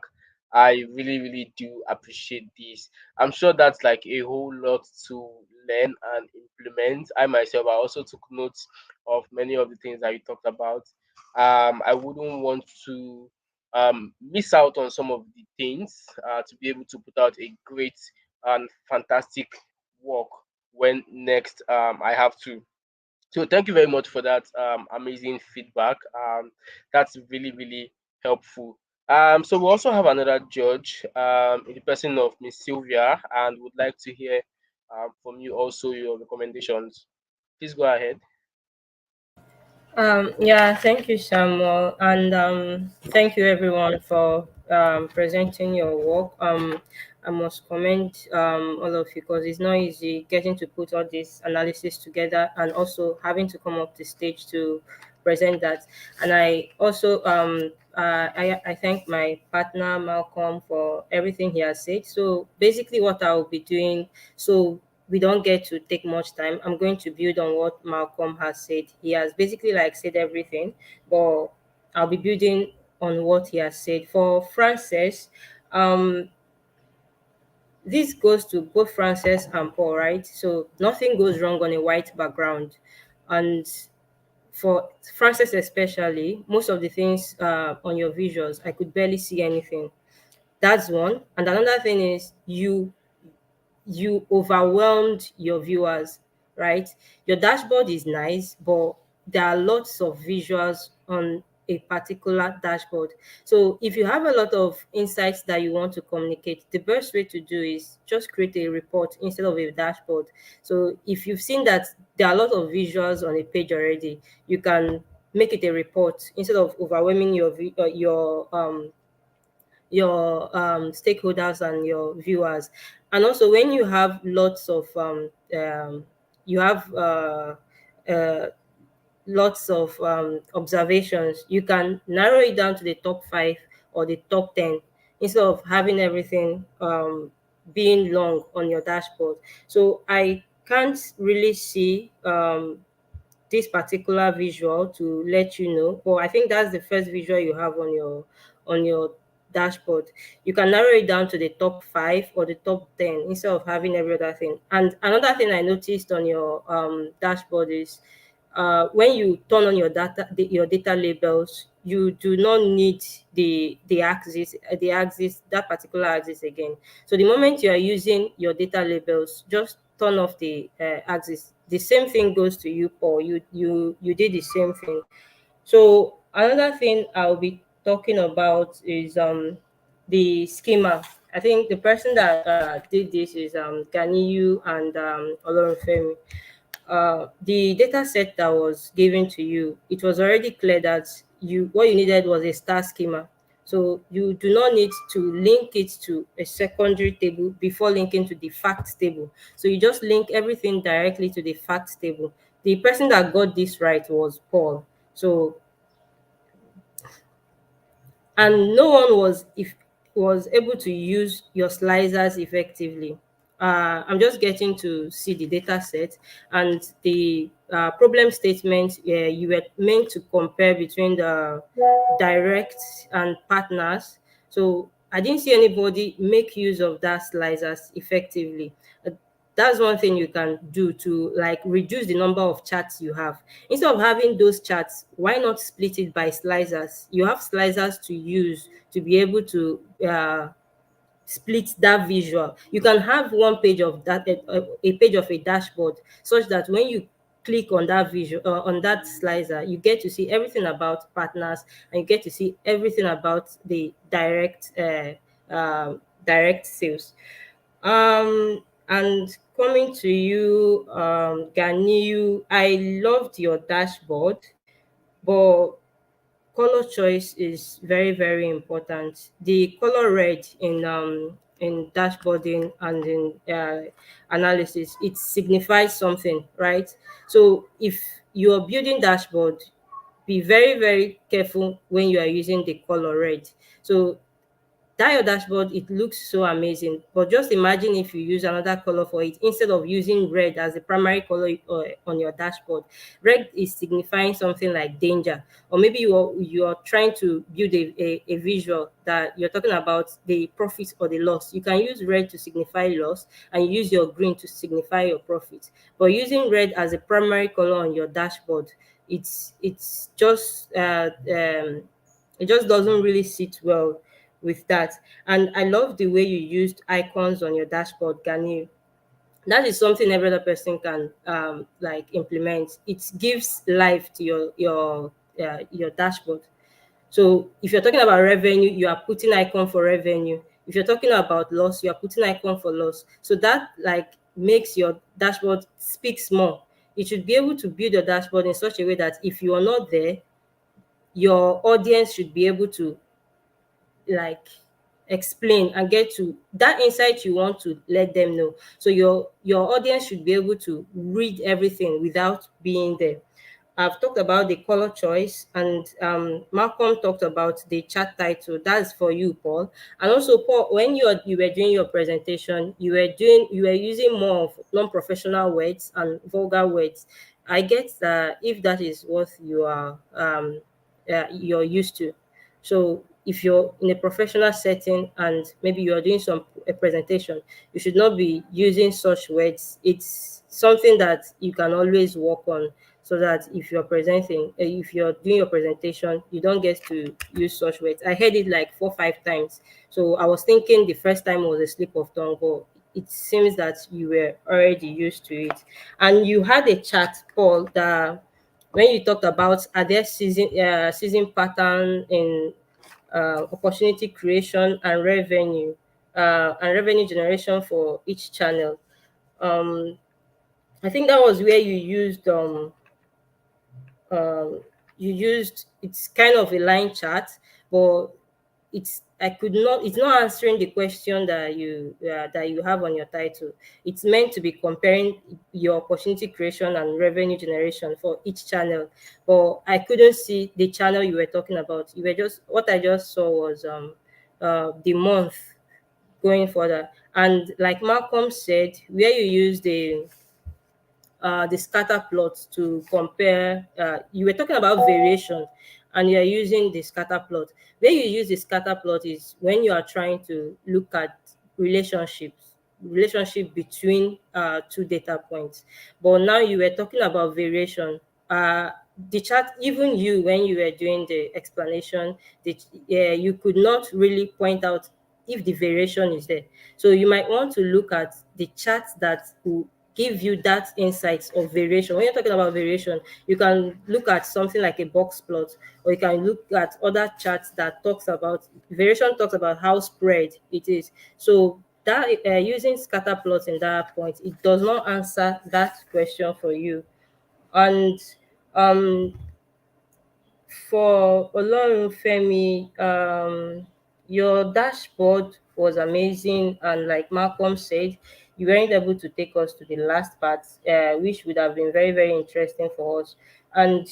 I really, really do appreciate this. I'm sure that's like a whole lot to learn and implement. I myself, I also took notes of many of the things that you talked about. I wouldn't want to miss out on some of the things to be able to put out a great and fantastic work when next I have to. So thank you very much for that amazing feedback. That's really, really helpful. So we also have another judge in the person of Miss Sylvia, and would like to hear from you also your recommendations. Please go ahead. Yeah, thank you, Samuel, and thank you everyone for presenting your work. I must commend all of you because it's not easy getting to put all this analysis together and also having to come up the stage to present that. And I also I thank my partner Malcolm for everything he has said. So basically, what I will be doing, so we don't get to take much time. I'm going to build on what Malcolm has said. He has basically like said everything, but I'll be building on what he has said. For Frances, um, this goes to both Frances and Paul, right? So nothing goes wrong on a white background. And for Frances especially, most of the things on your visuals, I could barely see anything. That's one. And another thing is you overwhelmed your viewers, right? Your dashboard is nice, but there are lots of visuals on a particular dashboard. So if you have a lot of insights that you want to communicate, the best way to do is just create a report instead of a dashboard. So if you've seen that there are a lot of visuals on a page already, you can make it a report instead of overwhelming your stakeholders and your viewers. And also when you have lots of you have uh, lots of observations, you can narrow it down to the top 5 or the top 10 instead of having everything being long on your dashboard. So I can't really see this particular visual to let you know, but I think that's the first visual you have on your dashboard. You can narrow it down to the top 5 or the top 10 instead of having every other thing. And another thing I noticed on your dashboard is when you turn on your data labels, you do not need the axis, that particular axis again. So the moment you are using your data labels, just turn off the axis. The same thing goes to you, Paul. You did the same thing. So another thing I'll be talking about is the schema. I think the person that did this is Ganiyu and Olorunfemi. The data set that was given to you, it was already clear that you what you needed was a star schema. So you do not need to link it to a secondary table before linking to the fact table. So you just link everything directly to the fact table. The person that got this right was Paul. So and no one was able to use your slicers effectively. I'm just getting to see the data set and the problem statement. You were meant to compare between the direct and partners. So I didn't see anybody make use of that slicers effectively. That's one thing you can do to like reduce the number of charts you have. Instead of having those charts, why not split it by slicers? You have slicers to use to be able to split that visual. You can have one page of that, a page of a dashboard, such that when you click on that visual on that slicer, you get to see everything about partners, and you get to see everything about the direct sales. And coming to you, Ganiu, I loved your dashboard, but color choice is very, very important. The color red in dashboarding and in analysis, it signifies something, right? So if you are building dashboard, be very, very careful when you are using the color red. So that your dashboard, it looks so amazing, but just imagine if you use another color for it instead of using red as the primary color on your dashboard. Red is signifying something like danger, or maybe you're trying to build a visual that you're talking about the profit or the loss. You can use red to signify loss, and use your green to signify your profit. But using red as a primary color on your dashboard, it's just it just doesn't really sit well with that. And I love the way you used icons on your dashboard, Gani. That is something every other person can like implement. It gives life to your dashboard. So if you're talking about revenue, you are putting icon for revenue. If you're talking about loss, you are putting icon for loss. So that like makes your dashboard speaks more. You should be able to build your dashboard in such a way that if you are not there, your audience should be able to like explain and get to that insight you want to let them know. So your audience should be able to read everything without being there. I've talked about the color choice, and Malcolm talked about the chat title. That's for you, Paul. And also, Paul, when you were doing your presentation, you were using more of non-professional words and vulgar words. I get that if that is what you're used to. So if you're in a professional setting and maybe you are doing a presentation, you should not be using such words. It's something that you can always work on, so that if you're presenting, if you're doing your presentation, you don't get to use such words. I heard it like 4 or 5 times. So I was thinking the first time was a slip of tongue, but it seems that you were already used to it. And you had a chat, Paul, that when you talked about are there season pattern in opportunity creation and revenue generation for each channel. Um, I think that was where you used it's kind of a line chart, but it's not answering the question that you have on your title. It's meant to be comparing your opportunity creation and revenue generation for each channel, but I couldn't see the channel you were talking about. You were just what I just saw was the month going further. And like Malcolm said, where you use the scatter plot to compare. You were talking about variation, and you're using the scatter plot. Where you use the scatter plot is when you are trying to look at relationship between two data points. But now you were talking about variation. The chart, even you, when you were doing the explanation, you could not really point out if the variation is there. So you might want to look at the chart that will give you that insights of variation. When you're talking about variation, you can look at something like a box plot, or you can look at other charts that talks about variation, talks about how spread it is. So that using scatter plots in that point, it does not answer that question for you. And um for Olorunfemi, your dashboard was amazing, and like Malcolm said, you weren't able to take us to the last part, which would have been very, very interesting for us. And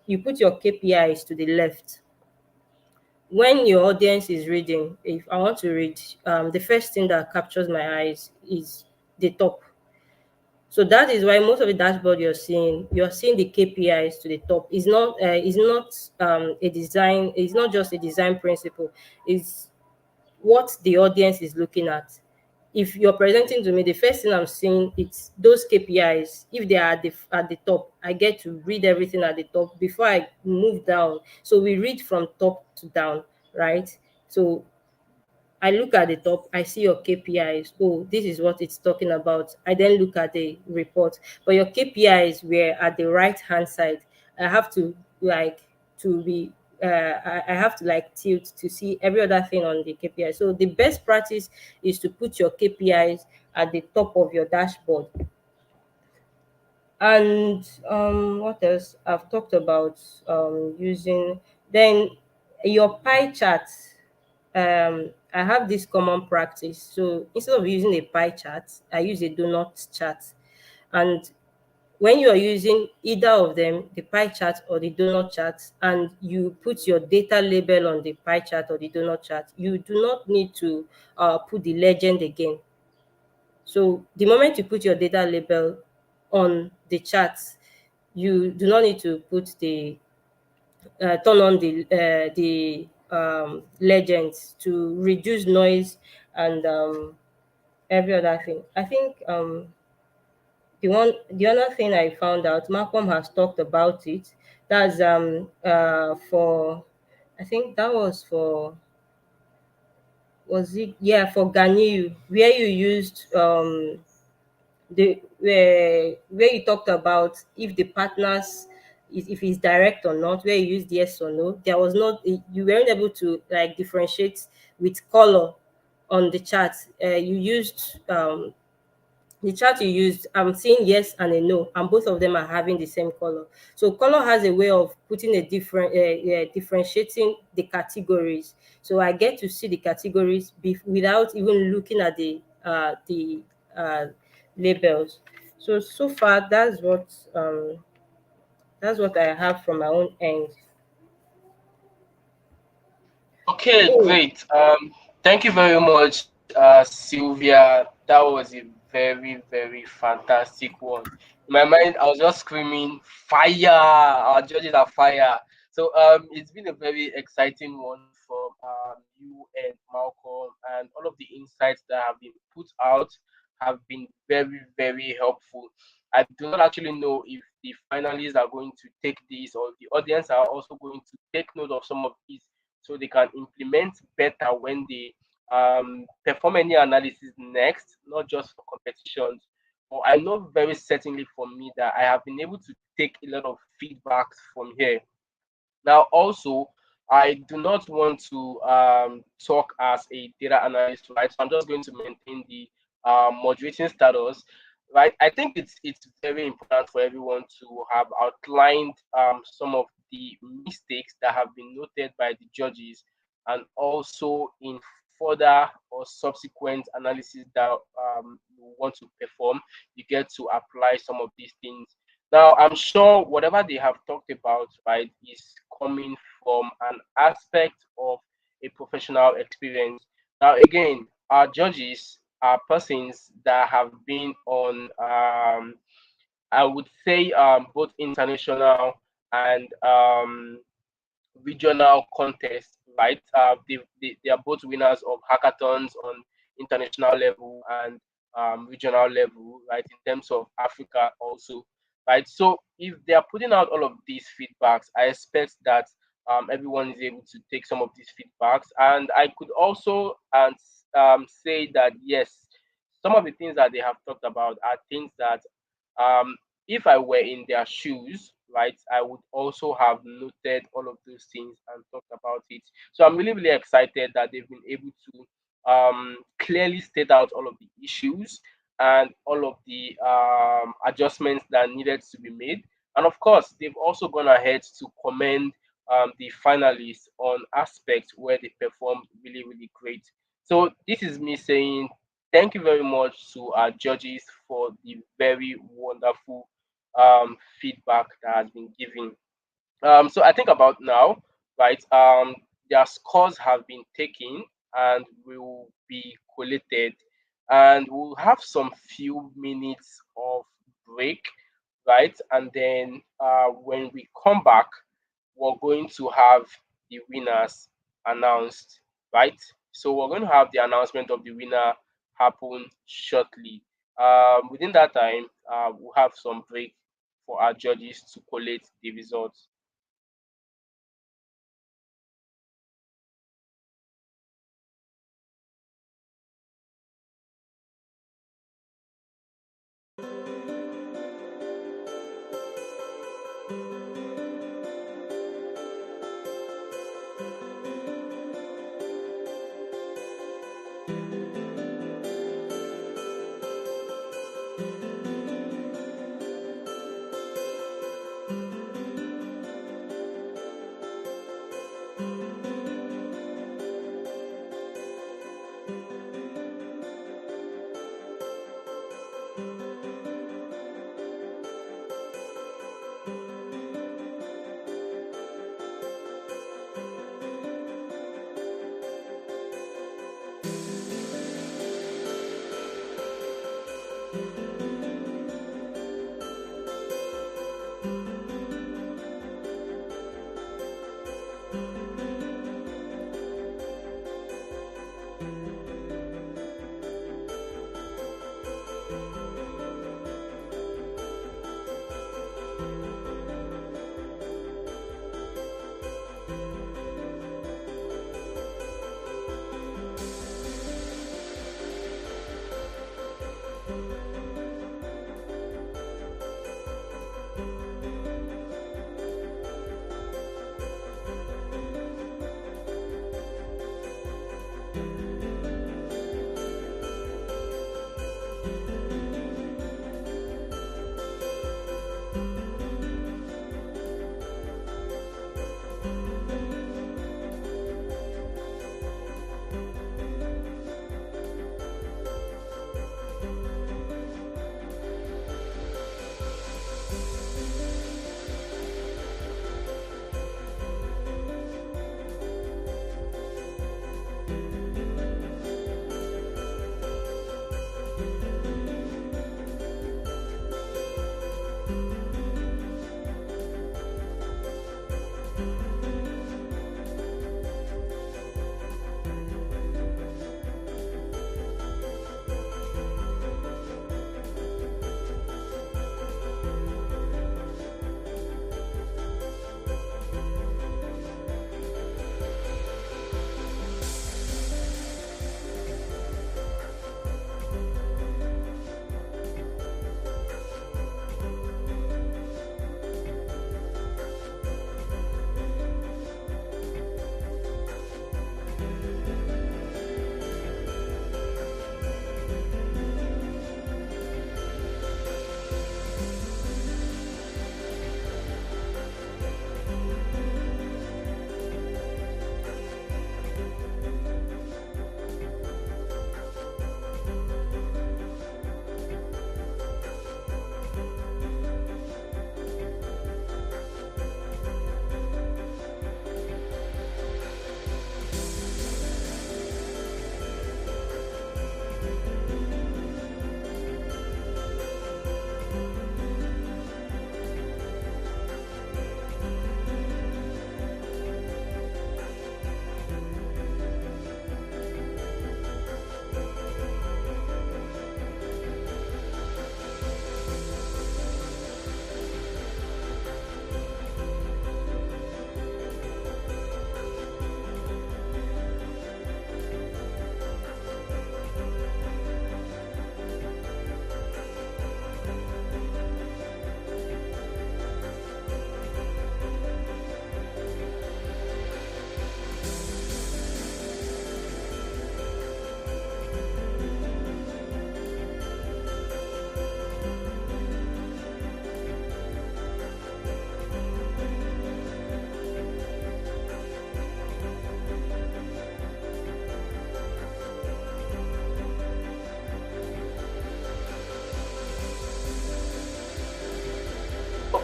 you put your KPIs to the left. When your audience is reading, if I want to read, the first thing that captures my eyes is the top. So that is why most of the dashboard you're seeing the KPIs to the top. It's not a design. It's not just a design principle. It's what the audience is looking at. If you're presenting to me, the first thing I'm seeing it's those KPIs. If they are at the top, I get to read everything at the top before I move down. So we read from top to down, right? So I look at the top, I see your KPIs. Oh, this is what it's talking about. I then look at the report, but your KPIs were at the right hand side. I have to like to be. I have to like tilt to see every other thing on the KPI. So the best practice is to put your KPIs at the top of your dashboard. And what else? I've talked about using then your pie chart. I have this common practice. So instead of using a pie chart, I use a donut chart. And when you are using either of them, the pie chart or the donut chart, and you put your data label on the pie chart or the donut chart, you do not need to put the legend again. So the moment you put your data label on the chart, you do not need to put the turn on the legends to reduce noise and every other thing. I think the other thing I found out, Malcolm has talked about it. That's for I think that was for was it yeah for Ganyu where you used the where you talked about if the partners if it's direct or not, where you used yes or no. There was not you weren't able to like differentiate with color on the chart. You used the chart you used, I'm seeing yes and a no, and both of them are having the same color. So color has a way of putting a differentiating the categories. So I get to see the categories without even looking at the uh, labels. So far that's what I have from my own end. Okay, Oh, great. Thank you very much, Sylvia. That was a very, very fantastic one. In my mind, I was just screaming, "Fire! Our judges are fire!" So, it's been a very exciting one from you and Malcolm, and all of the insights that have been put out have been very, very helpful. I do not actually know if the finalists are going to take this or the audience are also going to take note of some of these so they can implement better when they perform any analysis next, not just for competitions. But I know very certainly for me that I have been able to take a lot of feedbacks from here. Now, also, I do not want to talk as a data analyst, right? So I'm just going to maintain the moderating status, right? I think it's very important for everyone to have outlined some of the mistakes that have been noted by the judges, and also in further or subsequent analysis that you want to perform, you get to apply some of these things. Now, I'm sure whatever they have talked about, right, is coming from an aspect of a professional experience. Now, again, our judges are persons that have been on, I would say, both international and regional contests, right? They are both winners of hackathons on international level and regional level, right? In terms of Africa also, right? So if they are putting out all of these feedbacks, I expect that everyone is able to take some of these feedbacks. And I could also say that yes, some of the things that they have talked about are things that if I were in their shoes, right, I would also have noted all of those things and talked about it. So I'm really, really excited that they've been able to clearly state out all of the issues and all of the adjustments that needed to be made. And of course, they've also gone ahead to commend the finalists on aspects where they performed really, really great. So this is me saying thank you very much to our judges for the very wonderful feedback that has been given. So I think about now, right? Their scores have been taken and will be collated, and we'll have some few minutes of break, right? And then when we come back, we're going to have the winners announced, right? So we're going to have the announcement of the winner happen shortly. Within that time, we'll have some break for our judges to collate the results.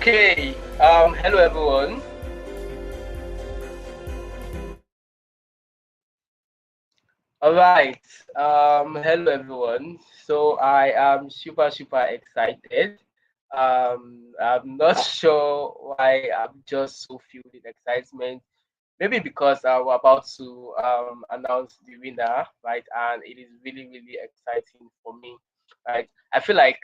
Okay. Hello everyone. All right. Hello everyone. So I am super excited. I'm not sure why I'm just so filled with excitement. Maybe because we're about to announce the winner, right? And it is really exciting for me, right? I feel like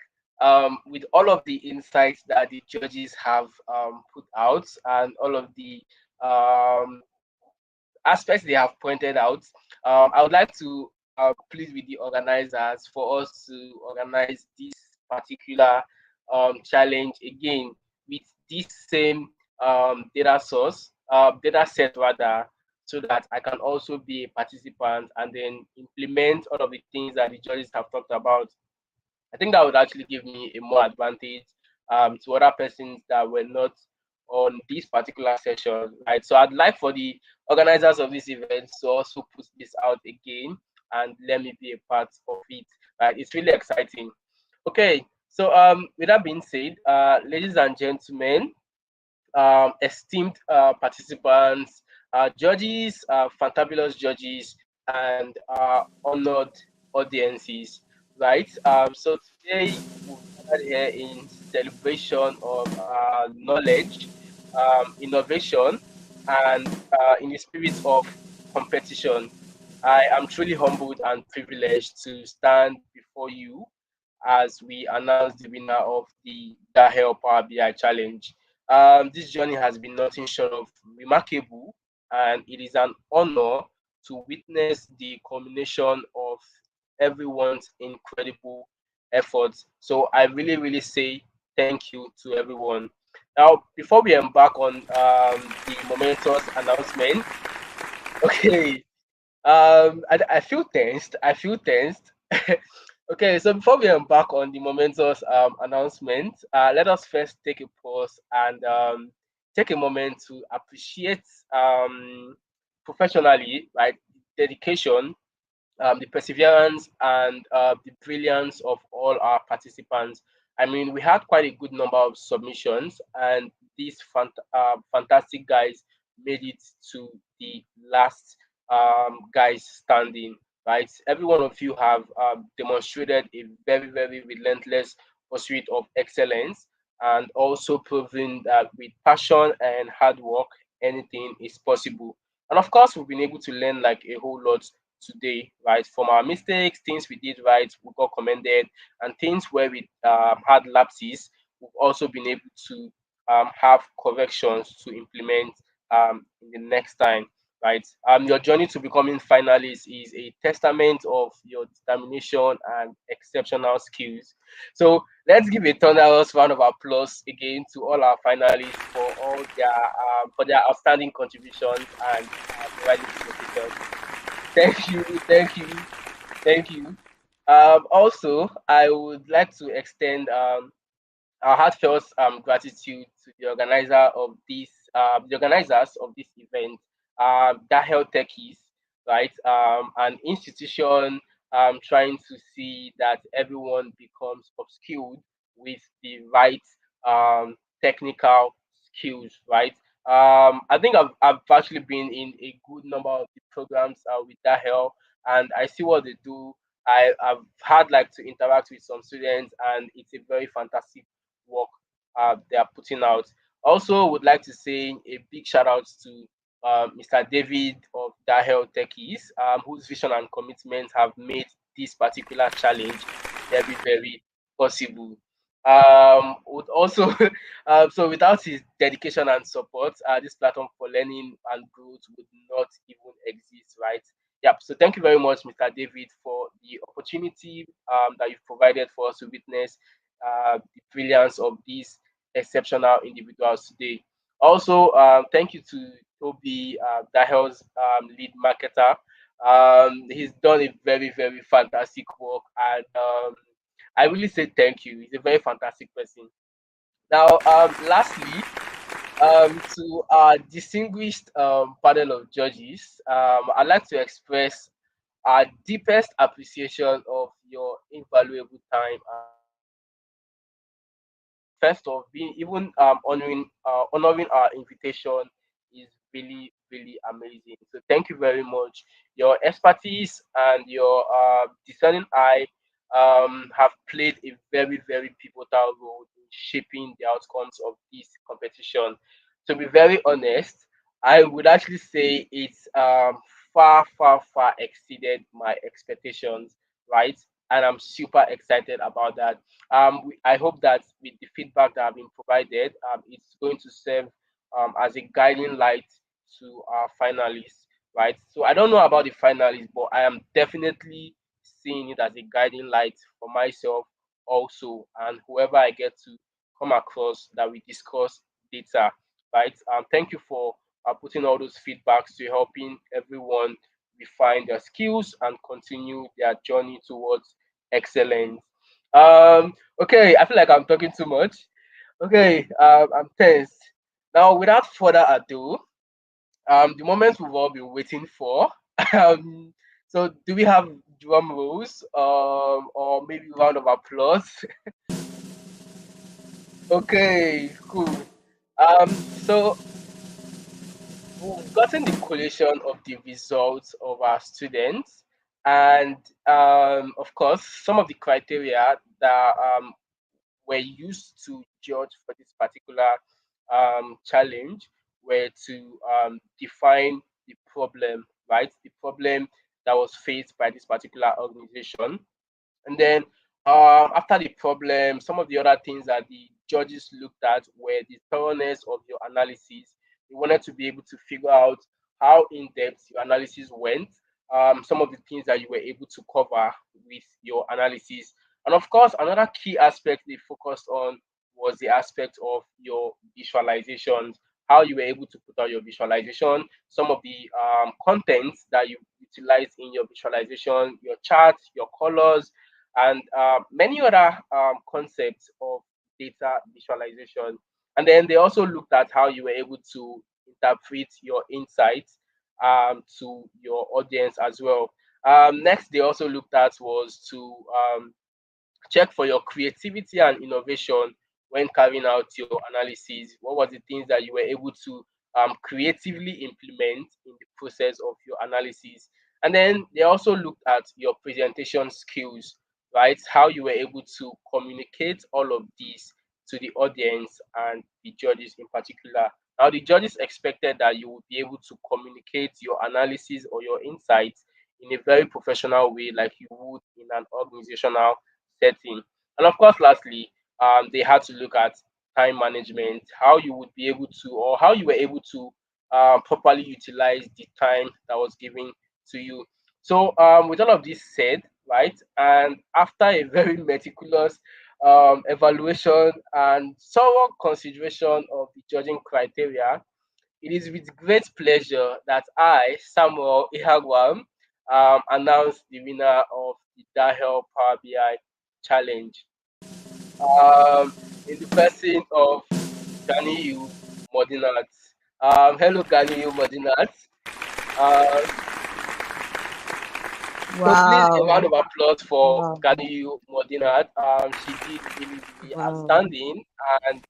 with all of the insights that the judges have put out and all of the um, aspects they have pointed out, I would like to plead with the organizers for us to organize this particular challenge again with this same data source, data set rather, so that I can also be a participant and then implement all of the things that the judges have talked about. I think that would actually give me a more advantage to other persons that were not on this particular session, right? So I'd like for the organizers of this event to also put this out again and let me be a part of it. Right? It's really exciting. Okay, so with that being said, ladies and gentlemen, esteemed participants, judges, fantabulous judges, and honored audiences. right? So today we've gathered here in celebration of knowledge, innovation, and in the spirit of competition. I am truly humbled and privileged to stand before you as we announce the winner of the Dahel Power BI Challenge. This journey has been nothing short of remarkable, and it is an honor to witness the culmination of everyone's incredible efforts. So I really, really say thank you to everyone. Now, before we embark on the momentous announcement, okay, I feel tensed. I feel tensed. Okay, so before we embark on the momentous announcement, let us first take a pause and take a moment to appreciate professionally, right, dedication, the perseverance, and the brilliance of all our participants. I mean, we had quite a good number of submissions, and these fantastic guys made it to the last guys standing. Right, every one of you have demonstrated a very, very relentless pursuit of excellence, and also proven that with passion and hard work, anything is possible. And of course, we've been able to learn like a whole lot today, right? From our mistakes, things we did right, we got commended, and things where we had lapses, we've also been able to have corrections to implement in the next time, right? Your journey to becoming finalist is a testament of your determination and exceptional skills. So let's give a thunderous round of applause again to all our finalists for their outstanding contributions and providing presentation. Thank you, thank you, thank you. Also, I would like to extend our heartfelt gratitude to the organizers of this event, Dahel Techies, right? An institution trying to see that everyone becomes upskilled with the right technical skills, right? I think I've actually been in a good number of the programs with Dahel, and I see what they do. I've had like to interact with some students, and it's a very fantastic work they are putting out. Also, would like to say a big shout out to Mr. David of Dahel Techies, whose vision and commitment have made this particular challenge very, very possible. Would also so without his dedication and support, this platform for learning and growth would not even exist, right? Yeah. So thank you very much, Mr. David, for the opportunity that you've provided for us to witness the brilliance of these exceptional individuals today. Also, thank you to Toby, Dahel's lead marketer. He's done a very, very fantastic work, and I really say thank you. He's a very fantastic person. Now, lastly, to our distinguished panel of judges, I'd like to express our deepest appreciation of your invaluable time and first off, being even honoring our invitation is really, really amazing. So thank you very much. Your expertise and your discerning eye have played a very, very pivotal role in shaping the outcomes of this competition. To be very honest, I would actually say it's far, far, far exceeded my expectations, right? And I'm super excited about that. I hope that with the feedback that have been provided, it's going to serve as a guiding light to our finalists, right? So I don't know about the finalists, but I am definitely seeing it as a guiding light for myself also, and whoever I get to come across that we discuss data, right? Thank you for putting all those feedbacks to helping everyone refine their skills and continue their journey towards excellence. Okay, I feel like I'm talking too much. Okay, I'm tense. Now, without further ado, the moment we've all been waiting for. Um, so, do we have drum rolls, or maybe round of applause? Okay, cool. So we've gotten the collation of the results of our students. And of course, some of the criteria that were used to judge for this particular challenge were to define the problem, right? The problem that was faced by this particular organization. And then after the problem, some of the other things that the judges looked at were the thoroughness of your analysis. They wanted to be able to figure out how in depth your analysis went, some of the things that you were able to cover with your analysis. And of course, another key aspect they focused on was the aspect of your visualizations, how you were able to put out your visualization, some of the contents that you utilize in your visualization, your charts, your colors, and many other concepts of data visualization. And then they also looked at how you were able to interpret your insights to your audience as well. Next, they also looked at was to check for your creativity and innovation when carrying out your analysis. What was the things that you were able to creatively implement in the process of your analysis? And then they also looked at your presentation skills, right? How you were able to communicate all of these to the audience and the judges in particular. Now, the judges expected that you would be able to communicate your analysis or your insights in a very professional way, like you would in an organizational setting. And of course, lastly, they had to look at time management, how you would be able to, or how you were able to properly utilize the time that was given to you. So, with all of this said, right, and after a very meticulous evaluation and thorough consideration of the judging criteria, it is with great pleasure that I, Samuel Ihagwam, announce the winner of the Dahel Power BI Challenge. Um, in the person of Ganiyu Modinat. Hello, Ganiyu Modinat. Uh, so please, a round Wow. of applause for Wow. Ganiyu Modinat. She did really, really Wow. outstanding and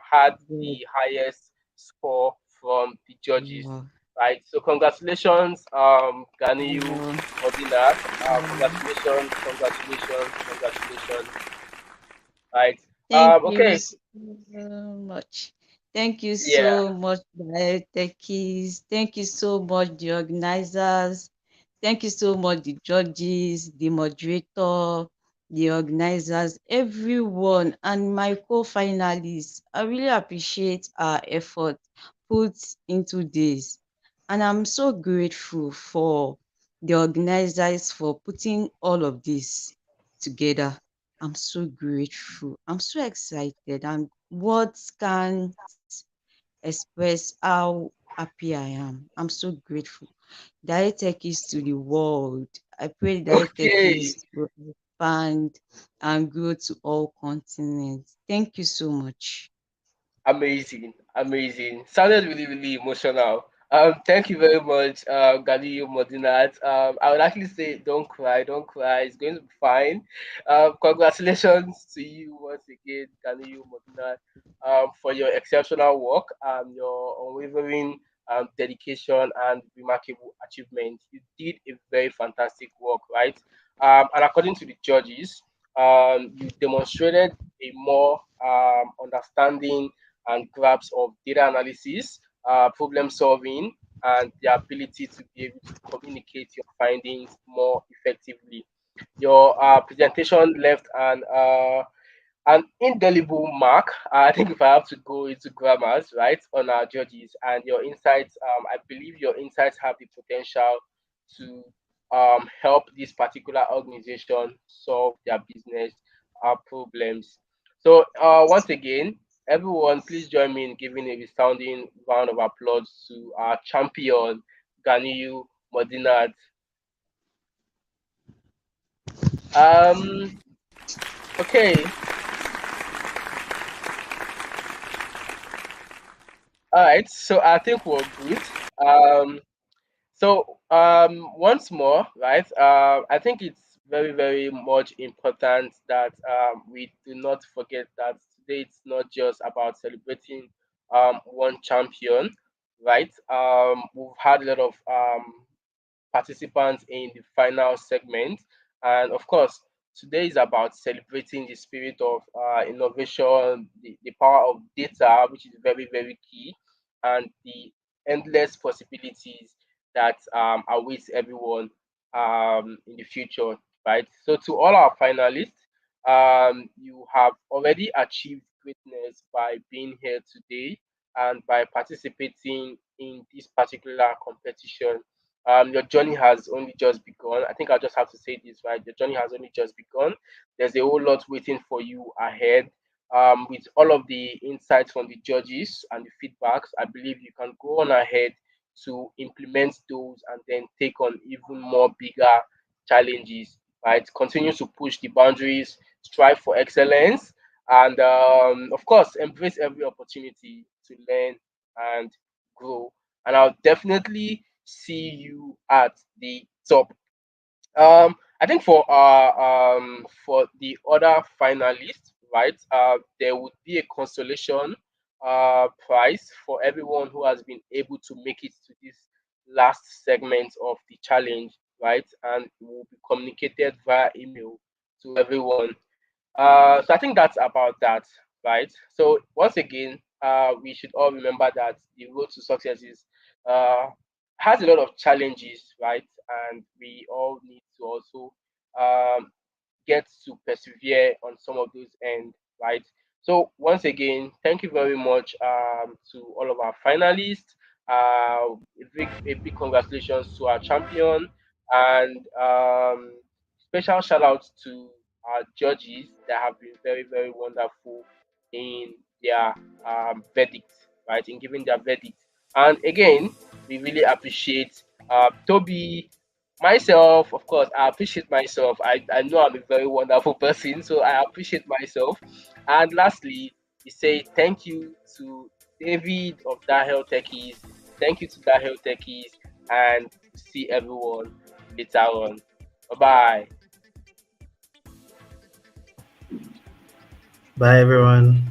had Good. the highest score from the judges. Wow. Right. So congratulations, Ganiyu Wow. Modinat. Wow. Congratulations, congratulations, congratulations. Right. Thank you Okay. so much. Thank you Yeah. so much, techies. Thank you so much, the organizers. Thank you so much, the judges, the moderator, the organizers, everyone, and my co-finalists. I really appreciate our effort put into this. And I'm so grateful for the organizers for putting all of this together. I'm so grateful. I'm so excited. And words can't express how happy I am. I'm so grateful. Direct techies to the world. I pray direct Okay. techies will expand and grow to all continents. Thank you so much. Amazing, amazing. Sounded really, really emotional. Thank you very much, Gadiyo Modinat. I would actually say, don't cry, don't cry. It's going to be fine. Congratulations to you once again, Gadiyo Modinat, for your exceptional work, your unwavering dedication and remarkable achievement. You did a very fantastic work, right? And according to the judges, you demonstrated a more understanding and grasp of data analysis, problem solving, and the ability to be able to communicate your findings more effectively. Your presentation left an indelible mark. I think if I have to go into grammars, right, on our judges and your insights, I believe your insights have the potential to help this particular organization solve their business problems. So, once again, everyone, please join me in giving a resounding round of applause to our champion, Ganiyu Modinat. Um, okay, all right. So I think we're good. Um, once more, right? I think it's very, very much important that we do not forget that today it's not just about celebrating one champion, right? We've had a lot of participants in the final segment. And of course, today is about celebrating the spirit of innovation, the power of data, which is very, very key, and the endless possibilities that awaits everyone in the future, right? So, to all our finalists, you have already achieved greatness by being here today and by participating in this particular competition. Your journey has only just begun. I think I'll just have to say this, right? Your journey has only just begun. There's a whole lot waiting for you ahead. With all of the insights from the judges and the feedbacks, I believe you can go on ahead to implement those and then take on even more bigger challenges, right? Continue to push the boundaries, strive for excellence, and of course, embrace every opportunity to learn and grow. And I'll definitely see you at the top. I think for the other finalists, right? There would be a consolation prize for everyone who has been able to make it to this last segment of the challenge, right? And it will be communicated via email to everyone. So I think that's about that, right? So once again, we should all remember that the road to success is uh, has a lot of challenges, right? And we all need to also um, get to persevere on some of those ends, right? So once again, thank you very much to all of our finalists. A big congratulations to our champion, and special shout out to our judges that have been very, very wonderful in their verdict, right? In giving their verdict. And again, we really appreciate Toby, myself, of course. I appreciate myself. I know I'm a very wonderful person, so I appreciate myself. And lastly, we say thank you to David of Dahel Techies. Thank you to Dahel Techies, and see everyone later on. Bye bye. Bye, everyone.